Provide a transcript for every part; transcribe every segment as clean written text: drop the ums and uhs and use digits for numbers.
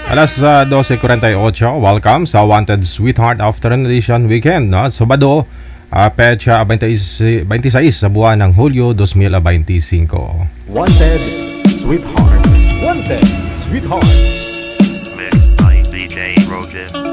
Alas 12:48, welcome sa Wanted Sweetheart Afternoon Edition Weekend, no? Sabado, petsa 26 sa buwan ng Hulyo 2025. Wanted Sweetheart. Wanted Sweetheart. Mixed by DJ Rogan.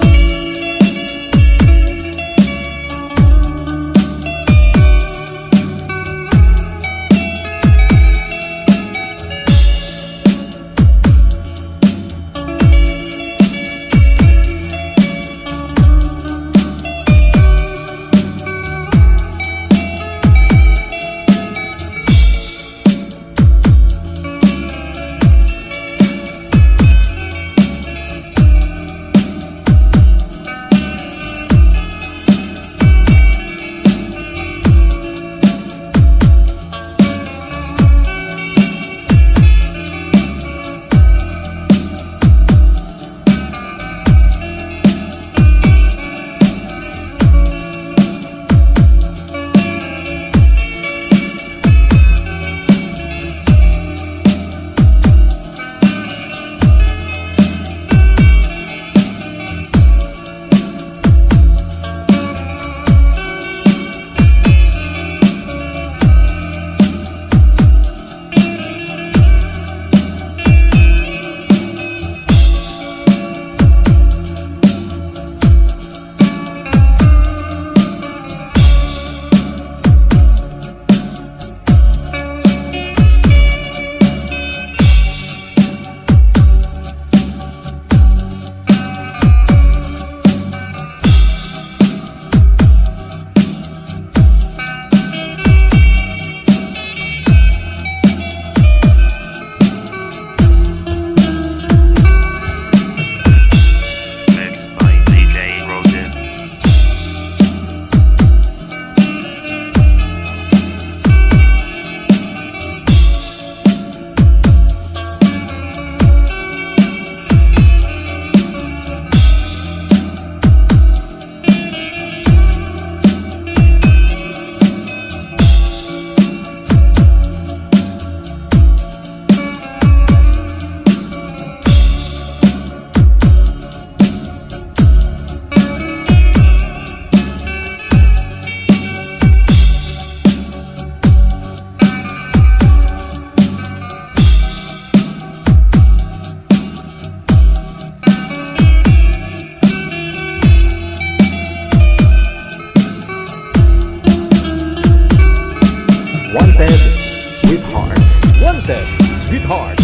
Wanted Sweetheart.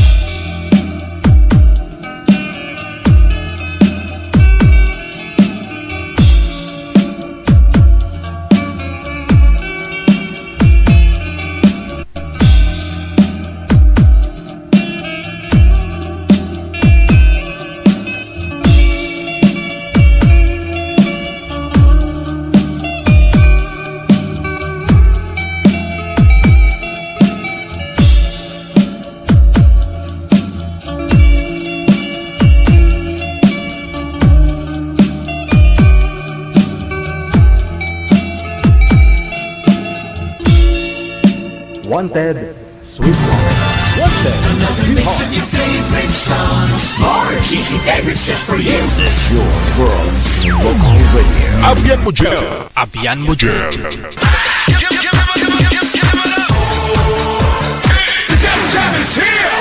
Wanted Sweetheart. Your favorite songs. More cheesy favorites just for you. This is your world local radio. Abian mo dyan. Abian mo dyan.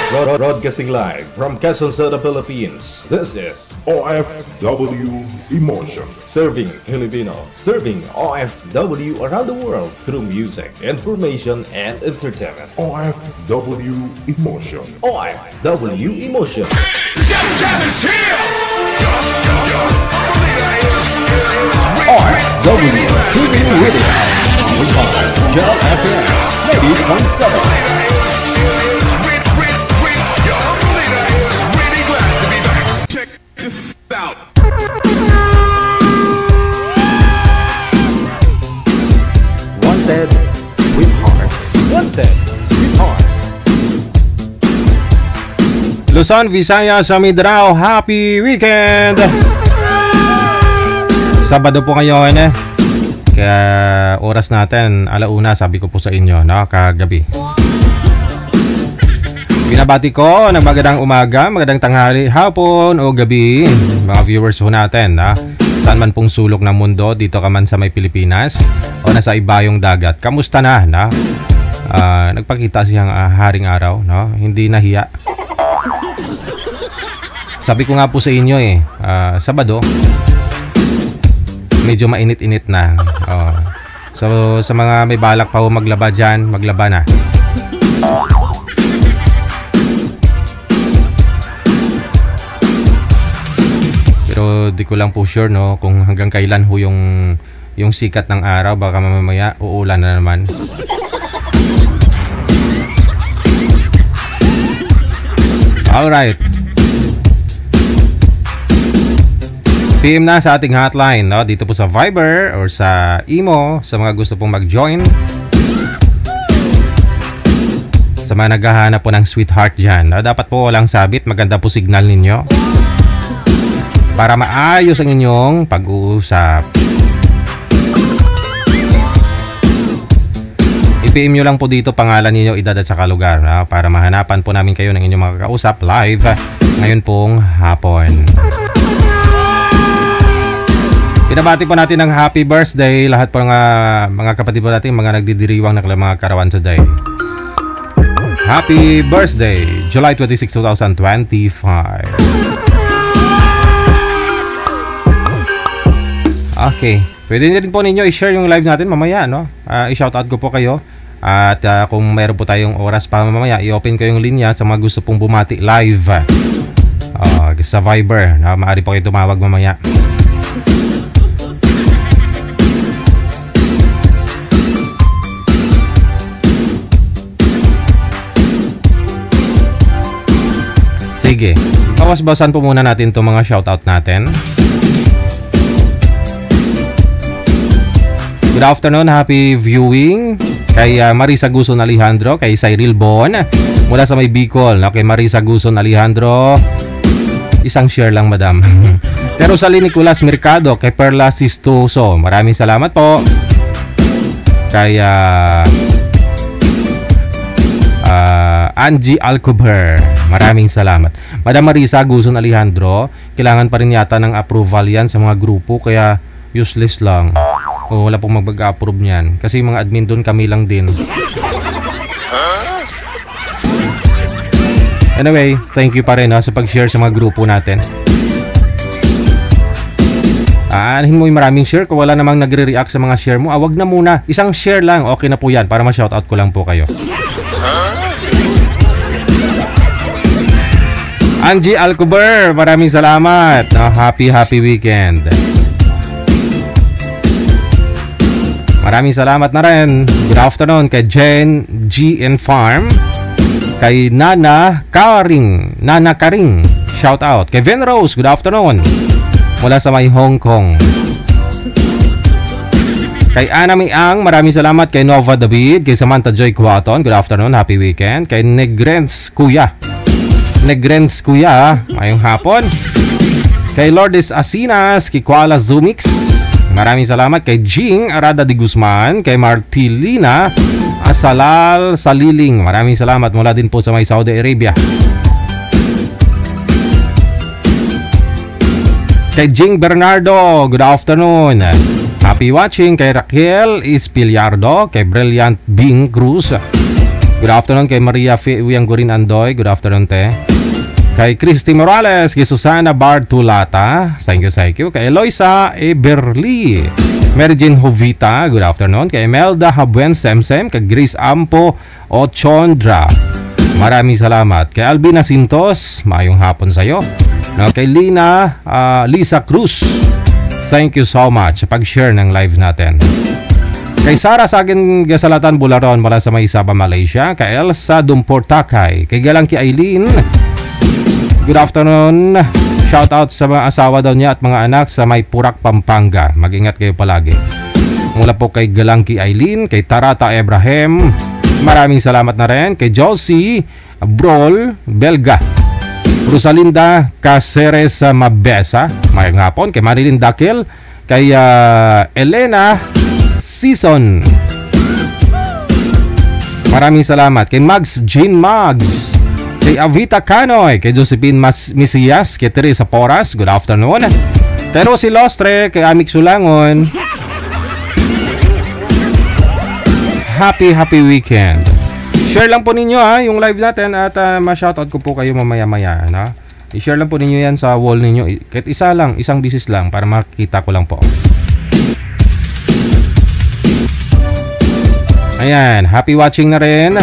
Broadcasting live from Quezon City, Philippines. This is OFW Emotion. Serving Filipino, serving OFW around the world through music, information, and entertainment. OFW Emotion. OFW Emotion. OFW TV Radio. We are Jal FM 80.7. Wanted Sweetheart. Wanted Sweetheart. Luzon, Visayas, Mindanao, happy weekend! Sabado po ngayon Kaya oras natin, 1:00, sabi ko po sa inyo, no, kagabi. Binabati ko ng magandang umaga, magandang tanghali, hapon o gabi mga viewers po natin, ha? Saan man pong sulok ng mundo, dito ka man sa may Pilipinas o nasa ibayong dagat. Kamusta na? Nagpakita siyang haring araw, no? Hindi nahiya. Sabi ko nga po sa inyo Sabado, medyo mainit-init na. So sa mga may balak pa maglaba dyan, maglaba na. Pero di ko lang po sure, no, kung hanggang kailan ho yung sikat ng araw. Baka mamaya uulan na naman. Alright, PM na sa ating hotline, no? Dito po sa Viber or sa Imo sa mga gusto pong mag-join. Sa mga naghahanap po ng sweetheart dyan, no? Dapat po walang sabit, maganda po signal ninyo para maayos ang inyong pag-uusap. I-PM nyo lang po dito pangalan ninyo, edad at saka lugar, no? Para mahanapan po namin kayo ng inyong mga kausap live ngayon pong hapon. Pinabati po natin ng happy birthday lahat po ng mga kapatid po natin, mga nagdidiriwang na mga karawan today. Happy birthday, July 26, 2025. Okay, pwede rin po ninyo i-share yung live natin mamaya, no? I-shoutout ko po kayo. At kung mayroon po tayong oras pa mamaya, i-open ko yung linya sa mga gusto pong bumati live sa Viber, no? Maaari po kayo tumawag mamaya. Sige, bawas-bawasan po muna natin itong mga shoutout natin. Good afternoon, happy viewing kay Marisa Guson Alejandro, kay Cyril Bon mula sa may Bicol, no? Kay Marisa Guson Alejandro, isang share lang madam. Pero sa Nicolas Mercado, kay Perla Sistoso, maraming salamat po. Kay Angie Alcober, maraming salamat. Madam Marisa Guson Alejandro, kailangan pa rin yata ng approval yan sa mga grupo, kaya useless lang. Wala pong mag-approve niyan. Kasi mga admin doon kami lang din. Anyway, thank you pa rin sa pag-share sa mga grupo natin. Aanahin mo yung maraming share. Kung wala namang nagre-react sa mga share mo, wag na muna. Isang share lang, okay na po yan. Para ma-shoutout ko lang po kayo. Angie Alcober, maraming salamat. Happy weekend. Maraming salamat na rin. Good afternoon kay Jen GN Farm, kay Nana Karing, shout out. Kay Ven Rose, good afternoon, mula sa may Hong Kong. Kay Ana Miang, maraming salamat. Kay Nova David, kay Samantha Joy Quaton, good afternoon, happy weekend. Kay Negrens Kuya, ngayong hapon. Kay Lourdes Asinas, kay Kuala Zumix, maraming salamat. Kay Jing Arada de Guzman, kay Martilina Asalal Saliling, maraming salamat mula din po sa may Saudi Arabia. Kay Jing Bernardo, good afternoon, happy watching. Kay Raquel Espiliardo, kay Brilliant Bing Cruz, good afternoon. Kay Maria Uyanggurin Andoy, good afternoon te. Kay Christy Morales, kay Susana Bartulata, thank you. Kay Eloisa Eberly, Mary Jane Hovita, good afternoon. Kay Melda Habuen Semsem, kay Grace Ampo Ochondra, maraming salamat. Kay Albina Sintos, maayong hapon sa'yo. Kay Lisa Cruz, thank you so much sa pag-share ng live natin. Kay Sara Sagin Gasalatan Bularon mula sa may Sabah, Malaysia. Kay Elsa Dumportakay, kay Galangki Aileen, good afternoon. Shout out sa mga asawa daw niya at mga anak sa may Purak, Pampanga. Mag-ingat kayo palagi. Mula po kay Galangki Aileen, kay Tarata Abraham, maraming salamat na rin. Kay Josie Brol Belga, Rosalinda Caceres Mabesa, mayang hapon. Kay Marilyn Dakil, kay Elena Season, maraming salamat. Kay Mags Jean Mags, Kay Avita Canoy, kay Josephine Misias, kay Teresa Poras, good afternoon. Kay Rosie Lostre, kay Amik Sulangon. Happy weekend. Share lang po ninyo yung live natin at ma-shoutout ko po kayo mamaya-maya. I-share lang po ninyo yan sa wall ninyo. Kahit isa lang, isang bisis lang para makita ko lang po. Ayan, happy watching na rin.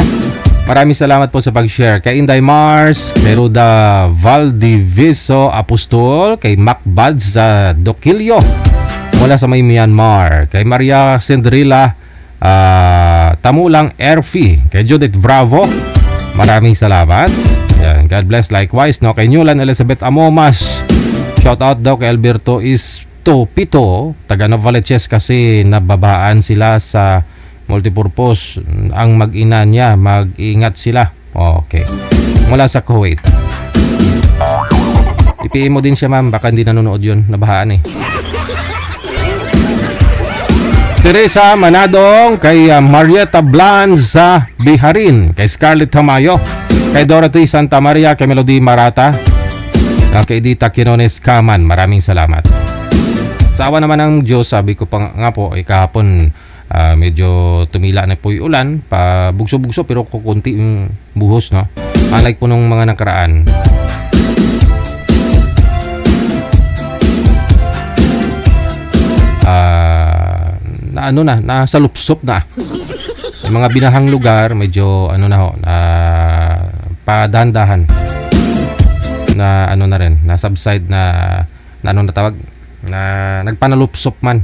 Maraming salamat po sa pag-share. Kay Inday Mars, kay Ruda Valdiviso Apostol, kay Mac Buds sa Dokilyo mula sa may Myanmar. Kay Maria Cinderella Tamulang Erfi, kay Judith Bravo. Maraming salamat. Ayan, God bless likewise. Kay Newland Elizabeth Amomas. Shout out daw kay Alberto Pito, taga Novaliches kasi nababaan sila sa multipurpose ang mag-ina niya, mag-iingat sila. Okay. Mula sa Kuwait. I-PM mo din siya, ma'am, baka hindi nanonood yun, nabahaan Teresa Manadong, kay Marietta Blanz sa Biharin, kay Scarlett Tamayo, kay Dorothy Santa Maria, kay Melody Marata, kay Dita Quinones Kaman. Maraming salamat. Sa awa naman ng Diyos, sabi ko pa nga po, kahapon medyo tumila na po yung ulan, pa bugso-bugso pero kukunti yung buhos, unlike po nung mga nakaraan. Nasa lupsop na yung mga binahang lugar, medyo padandahan na na rin, na subside na natawag na nagpanalupsop man.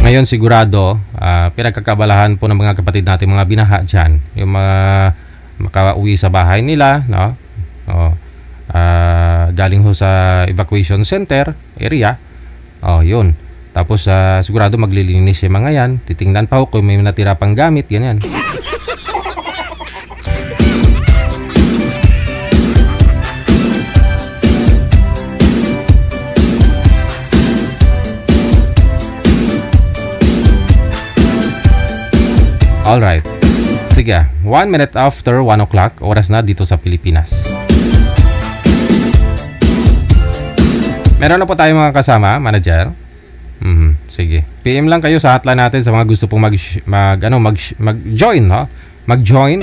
Ngayon sigurado, pinagkakabalahan po ng mga kapatid natin, mga binaha dyan, yung mga makauwi sa bahay nila, galing ho sa evacuation center area, yun. Tapos sigurado maglilinis yung mga yan, titingnan pa ho kung may natira pang gamit, ganyan. Alright. Sige, 1 minute after 1 o'clock, oras na dito sa Pilipinas. Meron na po tayong mga kasama, manager. Sige. PM lang kayo sa hotline natin sa mga gusto pong mag-join, Mag-join.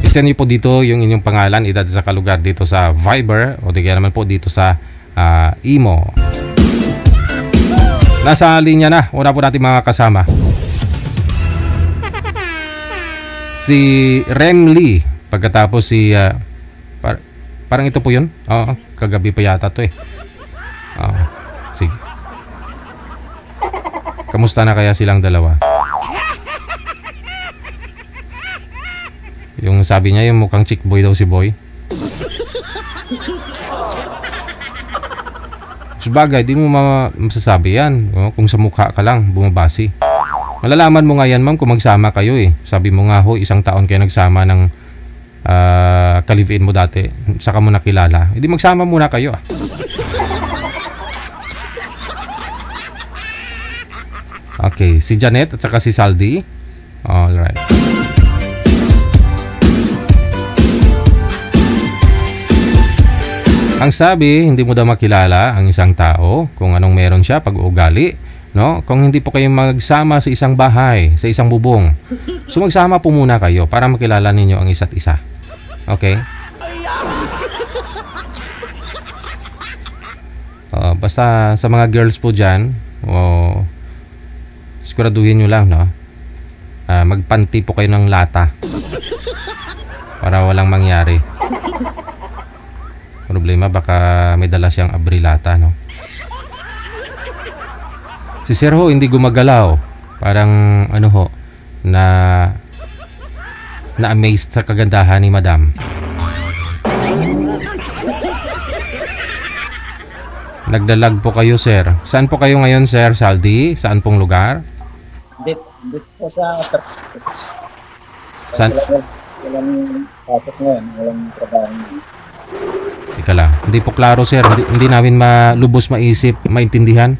I-send niyo po dito yung inyong pangalan, edad sa kalugar dito sa Viber o di kaya naman po dito sa Imo. Nasa linya na. Una po natin mga kasama. Si Remly, pagkatapos si parang ito po yun. Kagabi pa yata to sige. Kamusta na kaya silang dalawa? Yung sabi niya, yung mukhang chick boy daw si Boy. Sabagay, di mo masasabi yan kung sa mukha ka lang bumabasi. Malalaman mo nga yan, ma'am, kung magsama kayo Sabi mo nga ho, 1 taon kayo nagsama ng ka-live-in mo dati, saka mo nakilala. Hindi magsama muna kayo Okay, si Janet at saka si Saldi. Alright. Ang sabi, hindi mo daw makilala ang isang tao kung anong meron siya pag-uugali, kung hindi po kayo magsama sa isang bahay, sa isang bubong. So magsama po muna kayo para makilala ninyo ang isa't isa. Okay? Basta sa mga girls po dyan, siguraduhin nyo lang, magpanti po kayo ng lata para walang mangyari. Problema, baka may dala siyang abrilata, Si Sir ho, hindi gumagalaw. Parang, na-amazed sa kagandahan ni Madam. Nagdalag po kayo, Sir. Saan po kayo ngayon, Sir Saldi? Saan pong lugar? Dito po sa... Saan? Walang pasok ngayon, walang trabaho ngayon. Teka lang. Hindi po klaro, sir. Hindi namin malubos maisip, maintindihan.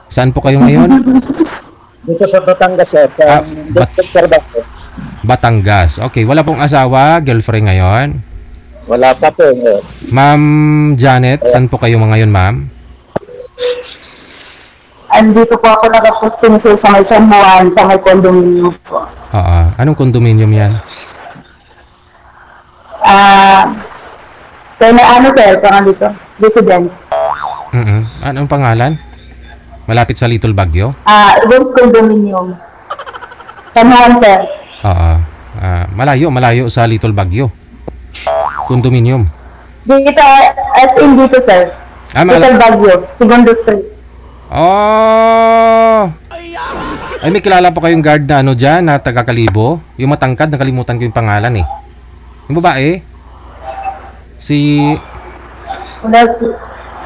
Saan po kayo ngayon? Dito sa Batangas, sir. Sa trabaho. Batangas. Okay, wala pong asawa, girlfriend ngayon. Wala pa po. Ma'am Janet, saan po kayo ngayon, ma'am? Andito po ako nakaposting sir sa may San Juan, sa may condominium po. Oo. Anong condominium yan? Kaya na ano sir, parang dito, resident. Anong pangalan? Malapit sa Little Baguio? Ibang condominium. San Juan sir. Oo. Malayo sa Little Baguio. Condominium. Dito, as in dito sir. Little Baguio, Segundo Street. Oh! Ay, may kilala po kayong guard na ano dyan, na taga-Kalibo? Yung matangkad, nakalimutan ko yung pangalan eh. Yung babae?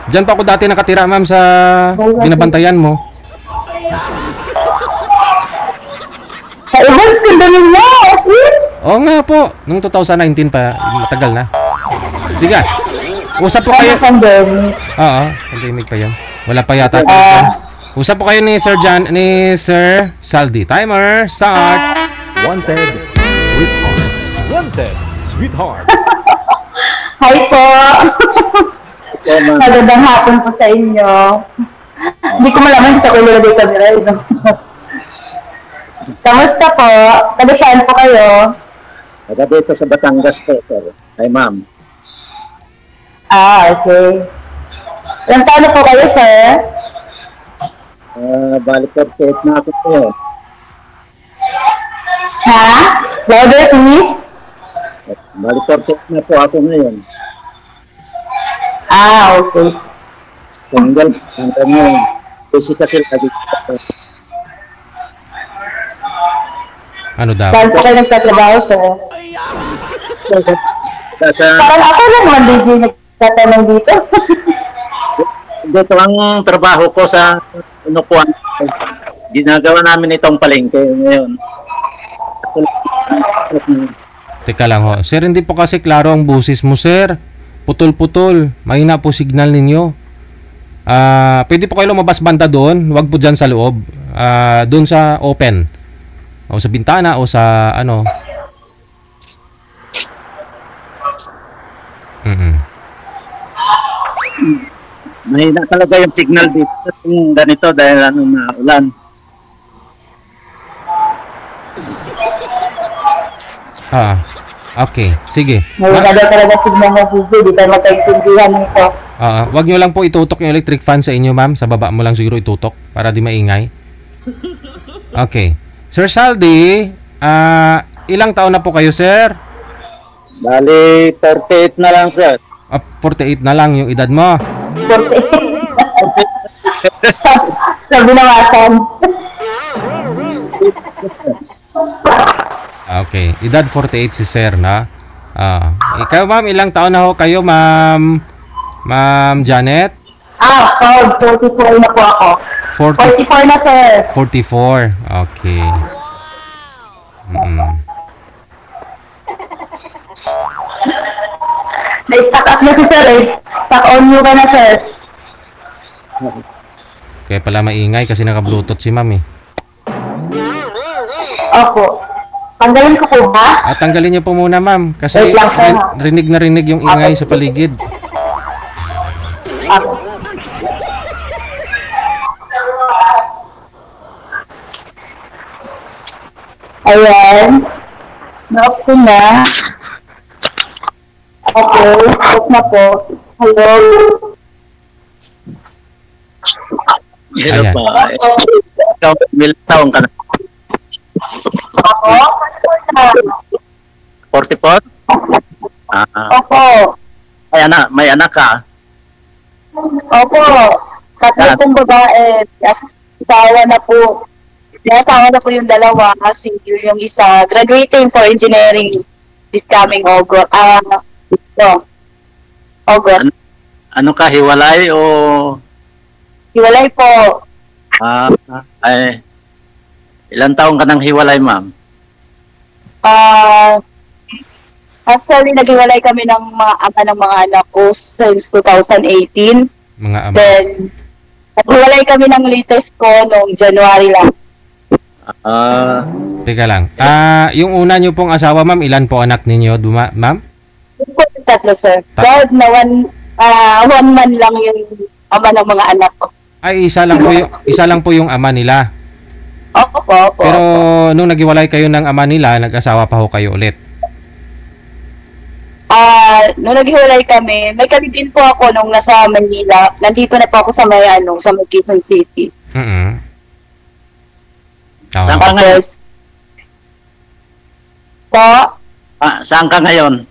Diyan pa ako dati nakatira, ma'am, sa binabantayan mo. Sa ibang condominium, as in? Oo nga po, nung 2019 pa, matagal na. Sige, usap po kayo. Oo, pandemic pa yan. Wala pa yata. Usap po kayo ni Sir Saldi. Timer, start. Wanted, sweetheart. Wanted, sweetheart. Hi po. Magandang hapon po sa inyo. Hindi ko malaman sa kulay ng camera. Kamusta po? Taga saan po kayo? Taga dito sa Batangas po, sir. Hi, ma'am. Okay. Ilang taon na po kayo, sir? Bali 48 na ako po. Ha? Louder, please? Bali 48 na po ako ngayon. Okay. Single. Hanggang ngayon. Busy kasi lagi. Ano daw? Saan po kayo nagtatrabaho, sir? Parang ako lang naman, DJ, nagtatanong dito. Dito ang trabaho ko sa inupuan. Ginagawa namin itong palengke ngayon. Teka lang ho. Sir, hindi po kasi klaro ang busis mo, sir. Putol-putol. Mahina po signal ninyo. Pwede po kayo lumabas banda doon. Huwag po dyan sa loob. Doon sa open. O sa bintana o sa ano. Mahina talaga yung signal dito yung ganito dahil na ulan. Okay. Sige. Mahina daw talaga signal ng video. Di tayo makaintindihan nito. Wag nyo lang po itutok yung electric fan sa inyo, ma'am. Sa baba mo lang siguro itutok para di maingay. Okay. Sir Saldi, ilang taon na po kayo, sir? Bali, 48 na lang, sir. 48 na lang yung edad mo. 48. Sa binawasan. Okay. Edad 48 si sir, na? Ikaw, ma'am, ilang taon na ho kayo, ma'am Janet? 44 na po ako. 44 na, sir. 44. Okay. Na-stack up na si sir eh. Stack on you ka na, sir. Kaya pala maingay kasi naka-bluetooth si ma'am eh. Opo. Tanggalin ko po ba? Tanggalin niyo po muna, ma'am. Kasi Wait lang, sir. rinig na rinig yung ingay sa paligid. Ako. Ayan. Na-off ko na. Okay. Off na po. Hello. Hello Ayan. pa. Ikaw, ilang taon ka na? Ako? 44? Opo. May anak ka? Opo. Tatlo kong babae. Asawa na po. Nasawa na po yung dalawa kasi yung isa graduating for engineering this coming August. August. Ano ka, hiwalay o... Hiwalay po. Ilang taon ka nang hiwalay, ma'am? Actually, naghiwalay kami ng mga ama ng mga anak ko since 2018. Mga ama. Then, naghiwalay kami ng latest ko noong January lang. Teka lang. Yung una nyo pong asawa, ma'am, ilan po anak ninyo, ma'am? Tatlo, sir. Proud na one man lang yung ama ng mga anak ko. Ay, isa lang po yung ama nila. Opo. Pero nung naghiwalay kayo ng ama nila, nag-asawa pa ho kayo ulit. Nung naghiwalay kami, may kalibin po ako nung nasa Manila. Nandito na po ako sa sa Quezon City. Saan ka ngayon? Po, Saan ka ngayon?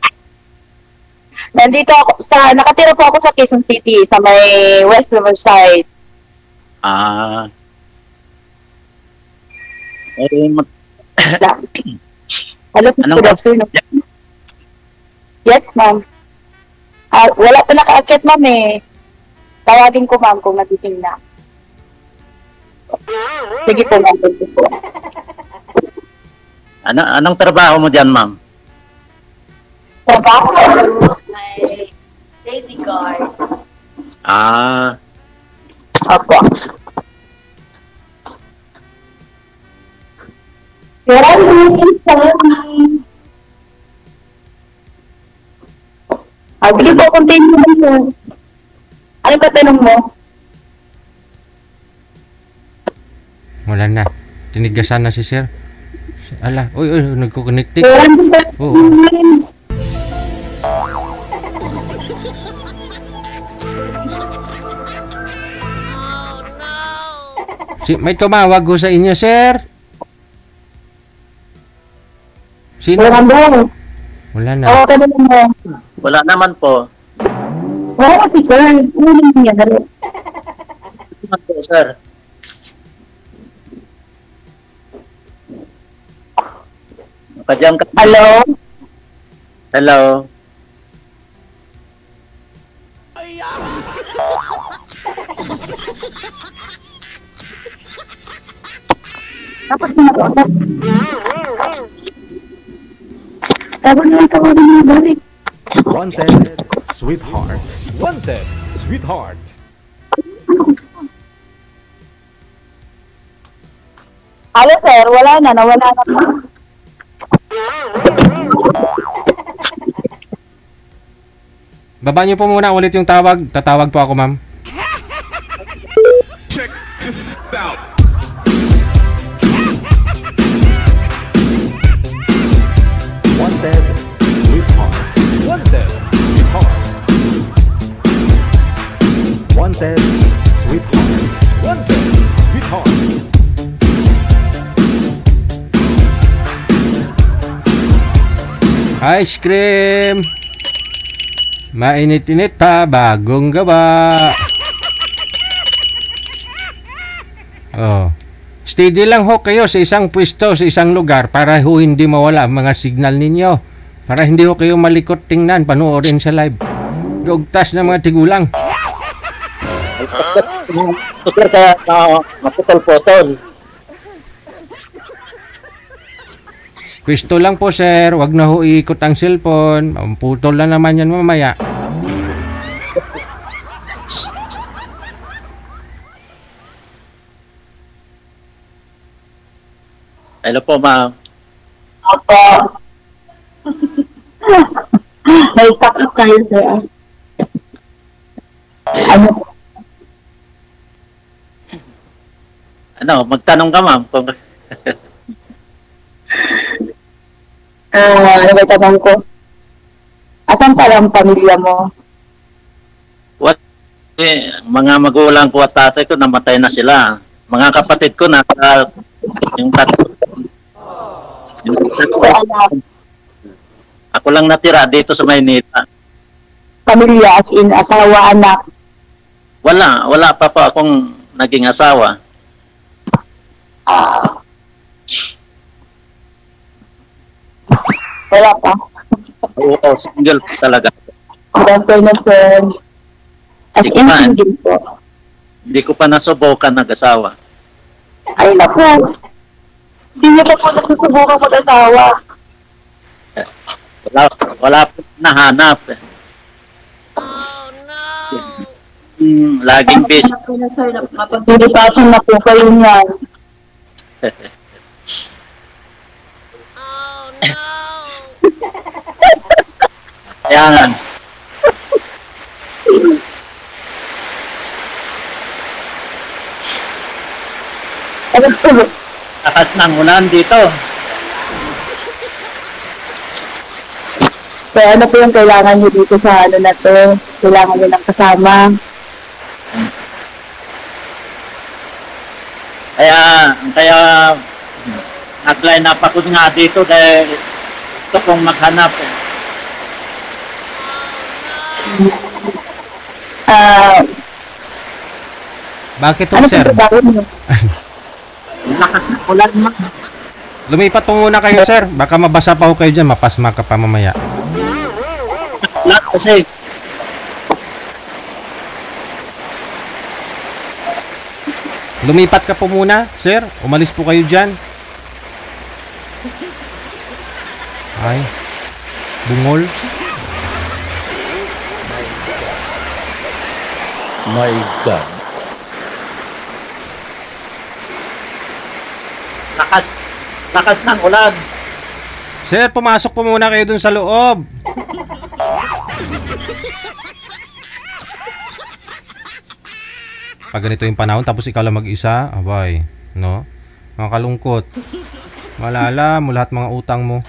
nandito ako nakatira po ako sa Quezon City, sa may West Riverside. Hello, good afternoon. Yes, ma'am. Wala pa naka-akit, ma'am eh. Tawagin ko, ma'am, kung natiting na. Sige po, ma'am. Sige po. Anong trabaho mo dyan, ma'am? Trabaho? May lady guard. Opo. Sige po, continue na, sir. Ano ba tanong mo? Wala na. Tinigasan na si sir. Ala, uy, nagko-connecting. Oo. May tumawag ko sa inyo, sir. Sino? Wala na. Oo, ka naman mo. Wala naman po. Oo, si sir. Uling niya na rin. Naman po, sir. Nakadyan ka. Hello? Hello. Tapos na ako, sir. Tapos na tawagin mo balik. Wanted, sweetheart. Wanted, sweetheart. Hello, sir. Wala na. Nawala na po. Baba niyo po muna ulit yung tawag. Tatawag po ako, ma'am. Check this out. Wanted, sweetheart. Wanted, sweetheart. Wanted, sweetheart. Wanted, sweetheart. Ice cream! Mainit-init pa, bagong gawa. Oh. Steady lang ho kayo sa isang pwesto, sa isang lugar para ho hindi mawala ang mga signal ninyo. Para hindi ho kayo malikot tingnan, panoorin sa live. Gugtas na mga tigulang. Sir, kaya maputol-putol. Pwesto lang po, sir. Wag na ho iikot ang cellphone. Putol na naman yan mamaya. Hello po, ma'am. Opo. May pakit tayo, sir. Ano, magtanong ka, ma'am. Kung... Ano ba tanong ko? Asan pala ang pamilya mo? mga magulang ko at tatay ko namatay na sila. Mga kapatid ko na yung tatlo. Ako lang natira dito sa Maynila. Pamilya as in asawa, anak. Wala pa po akong naging asawa. Wala pa. Oo, single po talaga. Doctor na sir. As in single po. Hindi ko pa nasubukan nag-asawa. Ay naku. Hindi niyo pa po nasusubukan mag-asawa. Wala po nahanap. Laging busy. Ano po na, sir, mapagdilipasan na po kayo niyan. Yan. Ano po? Lakas ng ulan dito. So, ano po yung kailangan niyo dito sa ano na to? Kailangan niyo ng kasama. Kaya nag-line up ako nga dito dahil gusto kong maghanap. Bakit to, Ano po sir? yung gagawin niyo? Lakas ng ulan ma. Lumipat po muna kayo, sir. Baka mabasa pa ho kayo dyan. Mapasma ka pa mamaya. Lahat kasi Lumipat ka po muna, sir. Umalis po kayo dyan. Ay. Bungol. My God. lakas ng ulan. Sir, pumasok po muna kayo dun sa loob. Pag ganito yung panahon, tapos ikaw lang mag-isa, abay, no? Makakalungkot. Malala mo lahat mga utang mo.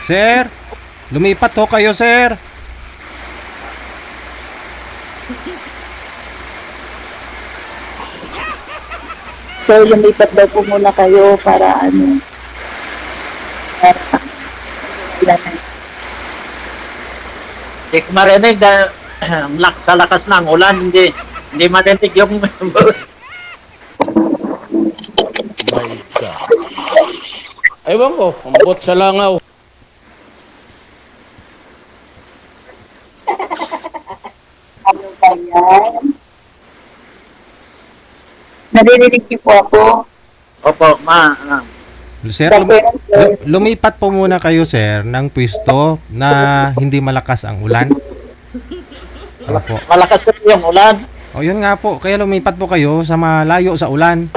Sir, lumipat ho kayo, sir. So, lumipat daw po muna kayo para ano. Hindi ko marinig dahil sa lakas ng ulan, hindi marinig yung boss. My God. Ewan ko, ambot sa langaw. Ano ba yan? Naririnig niyo po ako. Opo, Sir, lumipat po muna kayo, sir, ng pwesto na hindi malakas ang ulan. Ano po? malakas na yung ulan. O yun nga po, kaya lumipat po kayo sa malayo sa ulan.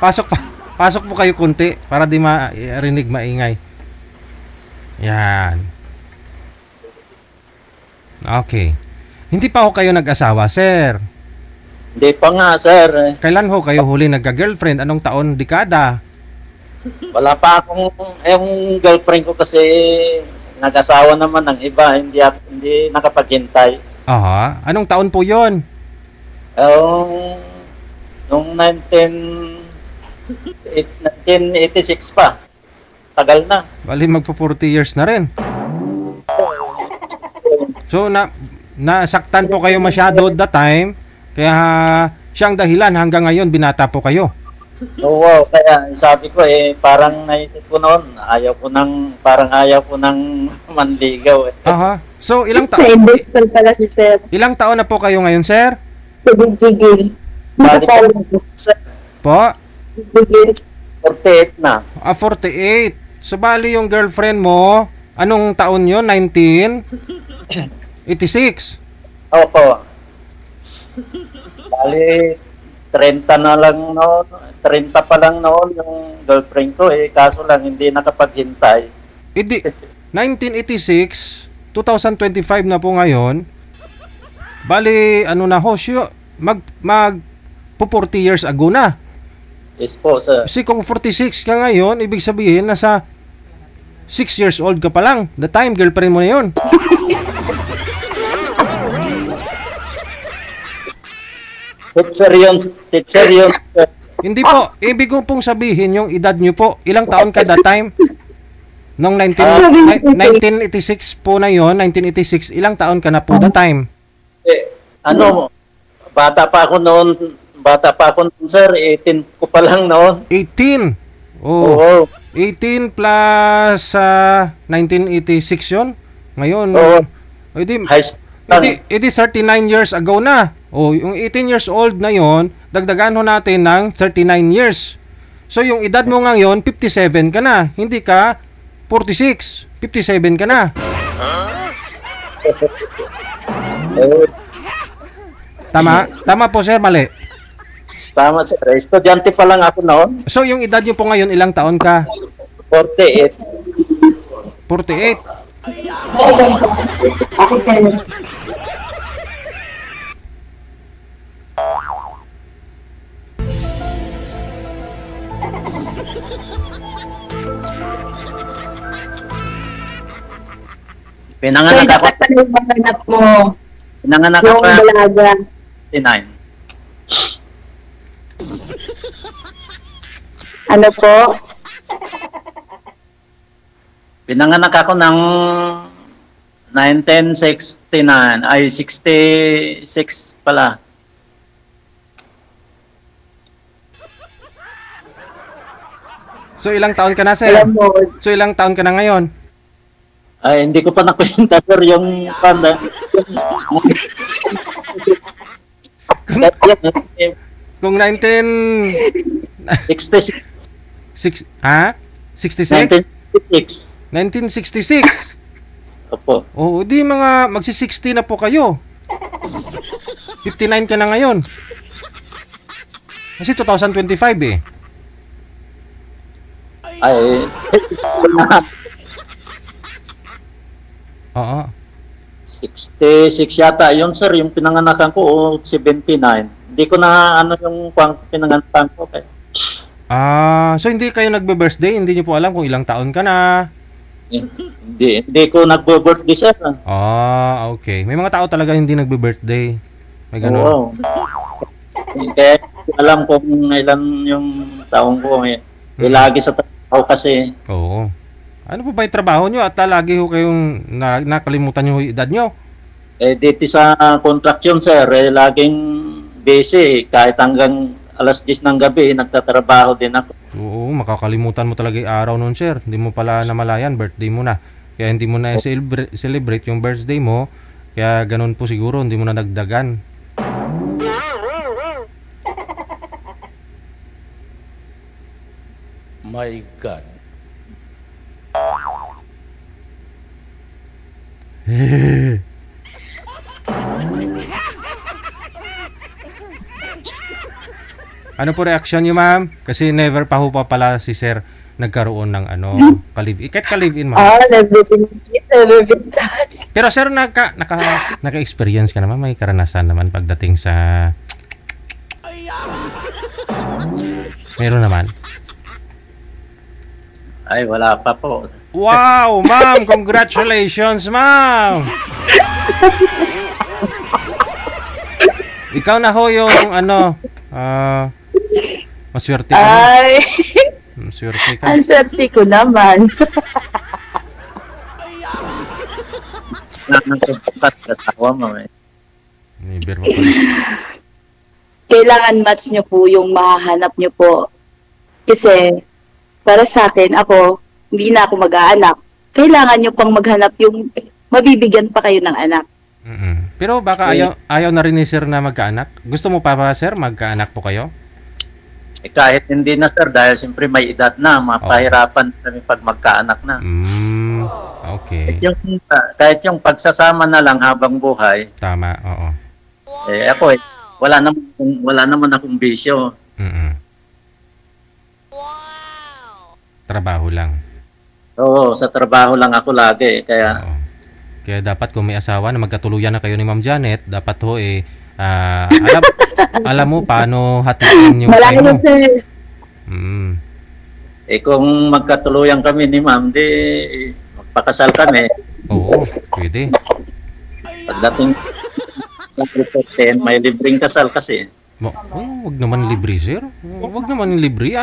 Pasok po kayo kunti para di marinig maingay. Yan. Okay. Hindi pa ho kayo nag-asawa, sir. Hindi pa nga, sir. Kailan ho kayo huli nagka-girlfriend? Anong taon, dekada? Wala pa akong, yung girlfriend ko kasi nag-asawa naman ng iba, hindi nakapaghintay. Aha. Anong taon po yon? Noong 1986 pa. Tagal na. Bali, magpo 40 years na rin. So, nasaktan po kayo masyado that time. Kaya siyang dahilan hanggang ngayon binata po kayo. Oo, kaya sabi ko parang naisip ko noon, parang ayaw ko nang manligaw eh. Aha. So, ilang Sa industrial pala si sir. ilang taon na po kayo ngayon, sir? Tugig-tigil. Nakatawag po. Po? Tugig-tigil. 48 na. 48. So, bali yung girlfriend mo, anong taon yun? 1986. Opo. Bali, 30 na lang noon. 30 pa lang noon yung girlfriend ko kaso lang hindi nakapaghintay. 1986, 2025 na po ngayon. Bali, ano na ho, mag 40 years ago na. Yes po, sir. Kasi kung 46 ka ngayon, ibig sabihin nasa 6 years old ka pa lang. The time, girlfriend mo na yun. Teacher yun, sir. Hindi po, ibig ko pong sabihin yung edad nyo po. Ilang taon ka that time? Nung 1986 po na yon, 1986, ilang taon ka na po that time? Bata pa ako noon, sir. 18 ko pa lang noon. 18. Oo. 18 plus 1986 yon. Ngayon, Oo. edi High school. 39 years ago na. Yung 18 years old na yon, dagdagan ho natin ng 39 years. So yung edad mo ngayon, 57 ka na. Hindi ka 46. 57 ka na. Tama? Tama po sir, mali. Tama sir. Estudyante pa lang ako noon. So yung edad nyo po ngayon, ilang taon ka? 48. 48. So, Pinanganak ako. dapat pala yung mga anak mo, Pinanganak yung ako dalaga. 59. Ano po? Pinanganak ako ng 1969. Ay, 66 pala. So ilang taon ka na sir? Alam mo, So ilang taon ka na ngayon? Ay, hindi ko pa nakwenta sir yung panda. Kung 66. 66? 1966. 1966. Opo. Oo, di mga magsi-60 na po kayo. 59 ka na ngayon. Kasi 2025 eh. Ay, Oo. 66 yata yun sir, yung pinanganakan ko o 79. Hindi ko na ano yung pinanganakan ko. So hindi kayo nagbe-birthday? Hindi niyo po alam kung ilang taon ka na? Hindi ko nagbo-birthday sir. Okay. May mga tao talaga hindi nagbe-birthday. May ganun. Oo. Kaya alam kung ilan yung taong ko. Lagi sa trabaho kasi. Oo. Ano po ba yung trabaho nyo at lagi ho kayong nakalimutan nyo yung edad nyo? Dito sa contraction sir, laging busy. Kahit hanggang alas 10 ng gabi, nagtatrabaho din ako. Oo, makakalimutan mo talaga yung araw nun sir. Hindi mo pala namalayan, birthday mo na. Kaya hindi mo na celebrate yung birthday mo. Kaya ganun po siguro, hindi mo na nagdagan. My God. Ano po reaction niyo ma'am? Kasi never pa ho pa pala si sir nagkaroon ng ka-live-in. Kahit ka-live-in ma'am. never been touched. Pero sir, naka-experience ka naman, may karanasan naman pagdating sa... Meron naman. Ay, wala pa po. Wow, ma'am! Congratulations, ma'am! Ikaw na ho yung maswerte ka. Ay, Maswerte ka. ang swerte ko naman. Nagpapagkat kasawa mo eh. Never pa pala. Kailangan match nyo po yung mahahanap nyo po. Kasi, para sa akin, ako, hindi na ako mag-aanak. Kailangan nyo pang maghanap yung mabibigyan pa kayo ng anak. Pero baka ayaw na rin ni sir na magkaanak. Gusto mo pa ba sir, magkaanak po kayo? Kahit hindi na sir, dahil siyempre may edad na, mapahirapan kami pag magkaanak na. Okay. Kahit yung pagsasama na lang habang buhay. Tama, oo. Ako wala naman akong bisyo. Trabaho lang. Oo, sa trabaho lang ako lagi. Kaya dapat kung may asawa na magkatuluyan na kayo ni Ma'am Janet, dapat ho alam mo paano hatiin yung time mo. Kung magkatuluyan kami ni Ma'am, di magpakasal kami. Oo, pwede. Pagdating may libreng kasal kasi. Wag naman libre, sir. Wag naman libre,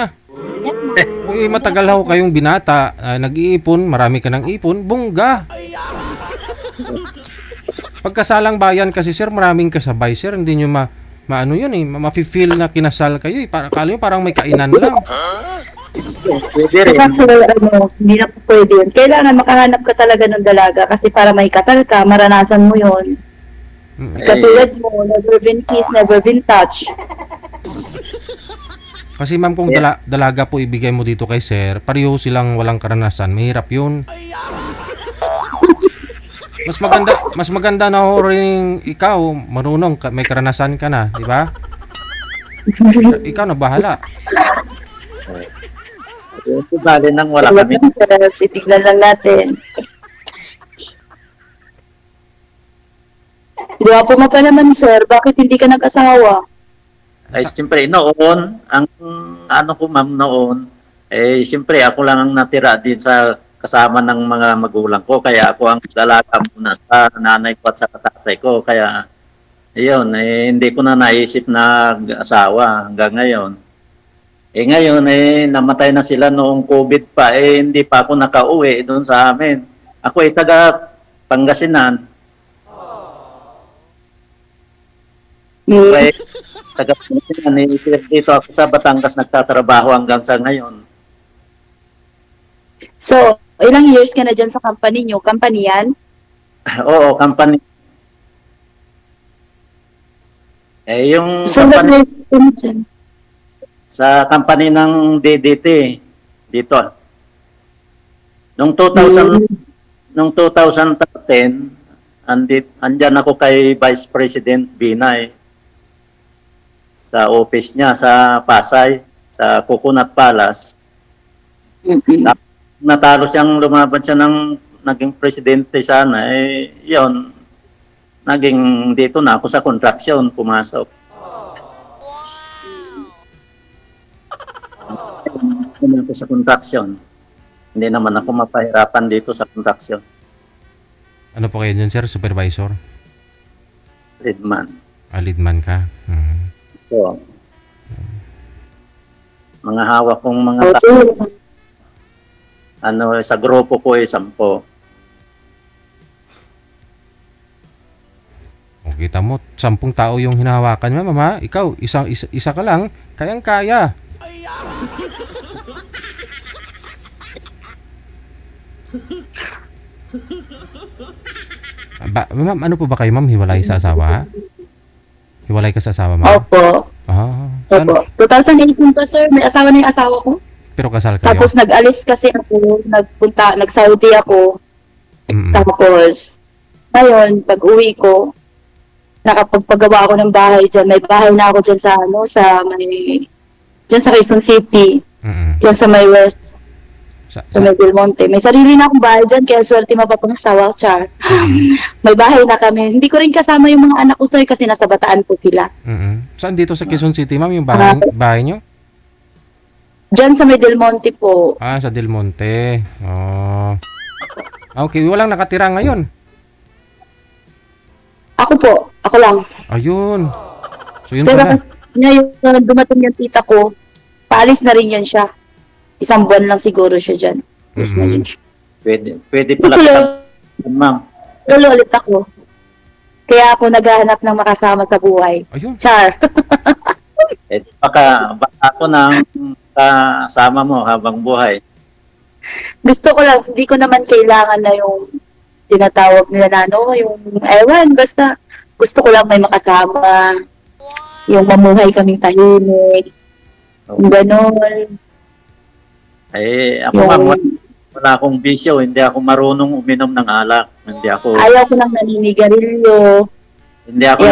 matagal ho kayong binata, nag-iipon, marami ka ng ipon, bongga. Pagkasalang bayan kasi, sir, maraming kasabay, sir. Hindi nyo maano yun ma-feel na kinasal kayo. Kala nyo parang may kainan lang. Pwede rin. Hindi na po pwede yun. Kailangan makahanap ka talaga ng dalaga kasi para may kasal ka, maranasan mo yun. Katulad mo, never been kissed, never been touched. Kasi ma'am, kung dalaga po ibigay mo dito kay sir, pareho silang walang karanasan, mahirap yun. Mas maganda na ho rin ikaw, marunong, may karanasan ka na, di ba? Ikaw na bahala. Bali nang wala kami. Titignan lang natin. Gwapo mo pa naman, sir. Bakit hindi ka nag-asawa? Ay, siyempre, noon, ang ano ko ma'am noon, siyempre ako lang ang natira din sa kasama ng mga magulang ko. Kaya ako ang dalaga muna sa nanay ko at sa tatay ko. Kaya, yun, hindi ko na naisip na asawa hanggang ngayon. Ngayon, namatay na sila noong COVID pa. Hindi pa ako nakauwi doon sa amin. Ako ay taga Pangasinan. Taga Pangasinan. Dito ako sa Batangas nagtatrabaho hanggang sa ngayon. So, ilang years ka na dyan sa company nyo? Company yan? Oo, company. Yung So, company, dyan? sa company ng DDT dito. Noong 2013, andyan ako kay Vice President Binay sa office niya sa Pasay, sa Coconut Palace. Natalo siyang lumaban siya ng naging presidente sana. Yun, naging dito na ako sa contraction, pumasok. Ako sa contraction. Hindi naman ako mapahirapan dito sa contraction. Ano po kayo dyan, sir? Supervisor? Leadman. Leadman ka? So, mga hawak kong mga sa grupo ko 10. Kita mo, 10 tao yung hinahawakan mo, mama. Ikaw, isa ka lang, kayang-kaya. Ma'am, ano po ba kayo, ma'am? Hiwalay sa asawa? Hiwalay ka sa asawa, ma'am? Opo. Opo. 2018 pa, sir. May asawa na yung asawa ko. Pero kasal kayo? Tapos nag-alis kasi ako, nag-Saudi ako. Tapos, ngayon, pag-uwi ko, nakapagpagawa ako ng bahay dyan. May bahay na ako dyan dyan sa Quezon City. Dyan sa may West. Sa may Del Monte. May sarili na akong bahay dyan, kaya swerte mapapangasawa, Char. May bahay na kami. Hindi ko rin kasama yung mga anak ko sa'yo kasi nasa Bataan po sila. Saan dito sa Quezon City, ma'am, yung bahay nyo? Dyan sa may Del Monte po. Sa Del Monte. Okay, walang nakatira ngayon. Ako po. Ako lang. Ayun. So yun pero pala. Ngayon, dumating yung tita ko, paalis na rin yan siya. 1 buwan lang siguro siya dyan. Na yun siya. Pwede pala. Ma'am. Lolo ulit ako. Kaya ako naghahanap ng makasama sa buhay. Ayun. Char. Baka ako nang kasama mo habang buhay. Gusto ko lang, hindi ko naman kailangan na yung tinatawag nila na yung ewan, basta gusto ko lang may makasama. Yung mamuhay kaming tahimik. Yung gano'n. Ako ma'am, wala akong bisyo, hindi ako marunong uminom ng alak. Hindi ako. Ayaw ko lang naninigarilyo. Hindi ako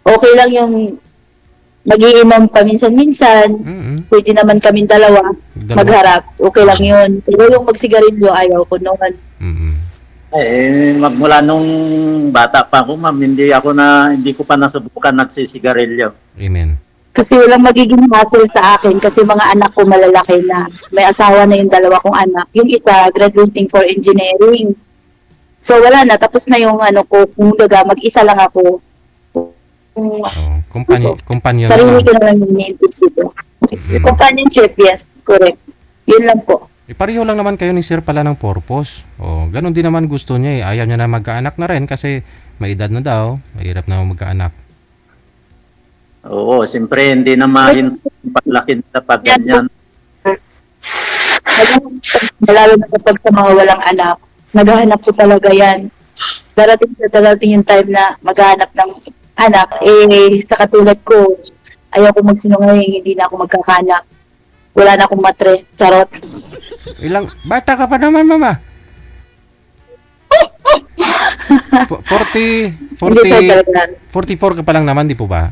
Okay lang yung mag-iinom paminsan-minsan. Pwede naman kaming dalawa magharap. Okay lang yun. Pero yung magsigarilyo, ayaw ko noon. Magmula nung bata pa ako, ma'am, hindi ko pa nasubukan nagsisigarilyo. Amen. Kasi walang magiging hassle sa akin kasi mga anak ko malalaki na. May asawa na yung 2 kong anak. Yung isa, graduating for engineering. So wala na, tapos na yung ko, kung mag-isa lang ako. Companion. Sarili ko na lang yung native dito. Companionship, yes, correct. Yun lang po. Pareho lang naman kayo ni Sir pala ng purpose. Ganun din naman gusto niya . Ayaw niya na magkaanak na rin kasi may edad na daw. Mahirap na magkaanak. Oo, siyempre hindi na paglaki na pag ganyan. Lalo na kapag sa mga walang anak, naghahanap ko talaga yan. Darating yung time na maghahanap ng anak, sa katulad ko, ayaw ko magsinungaling, hindi na ako magkakanak. Wala na akong matres, charot. Bata ka pa naman, mama. 44 ka pa lang naman, di po ba?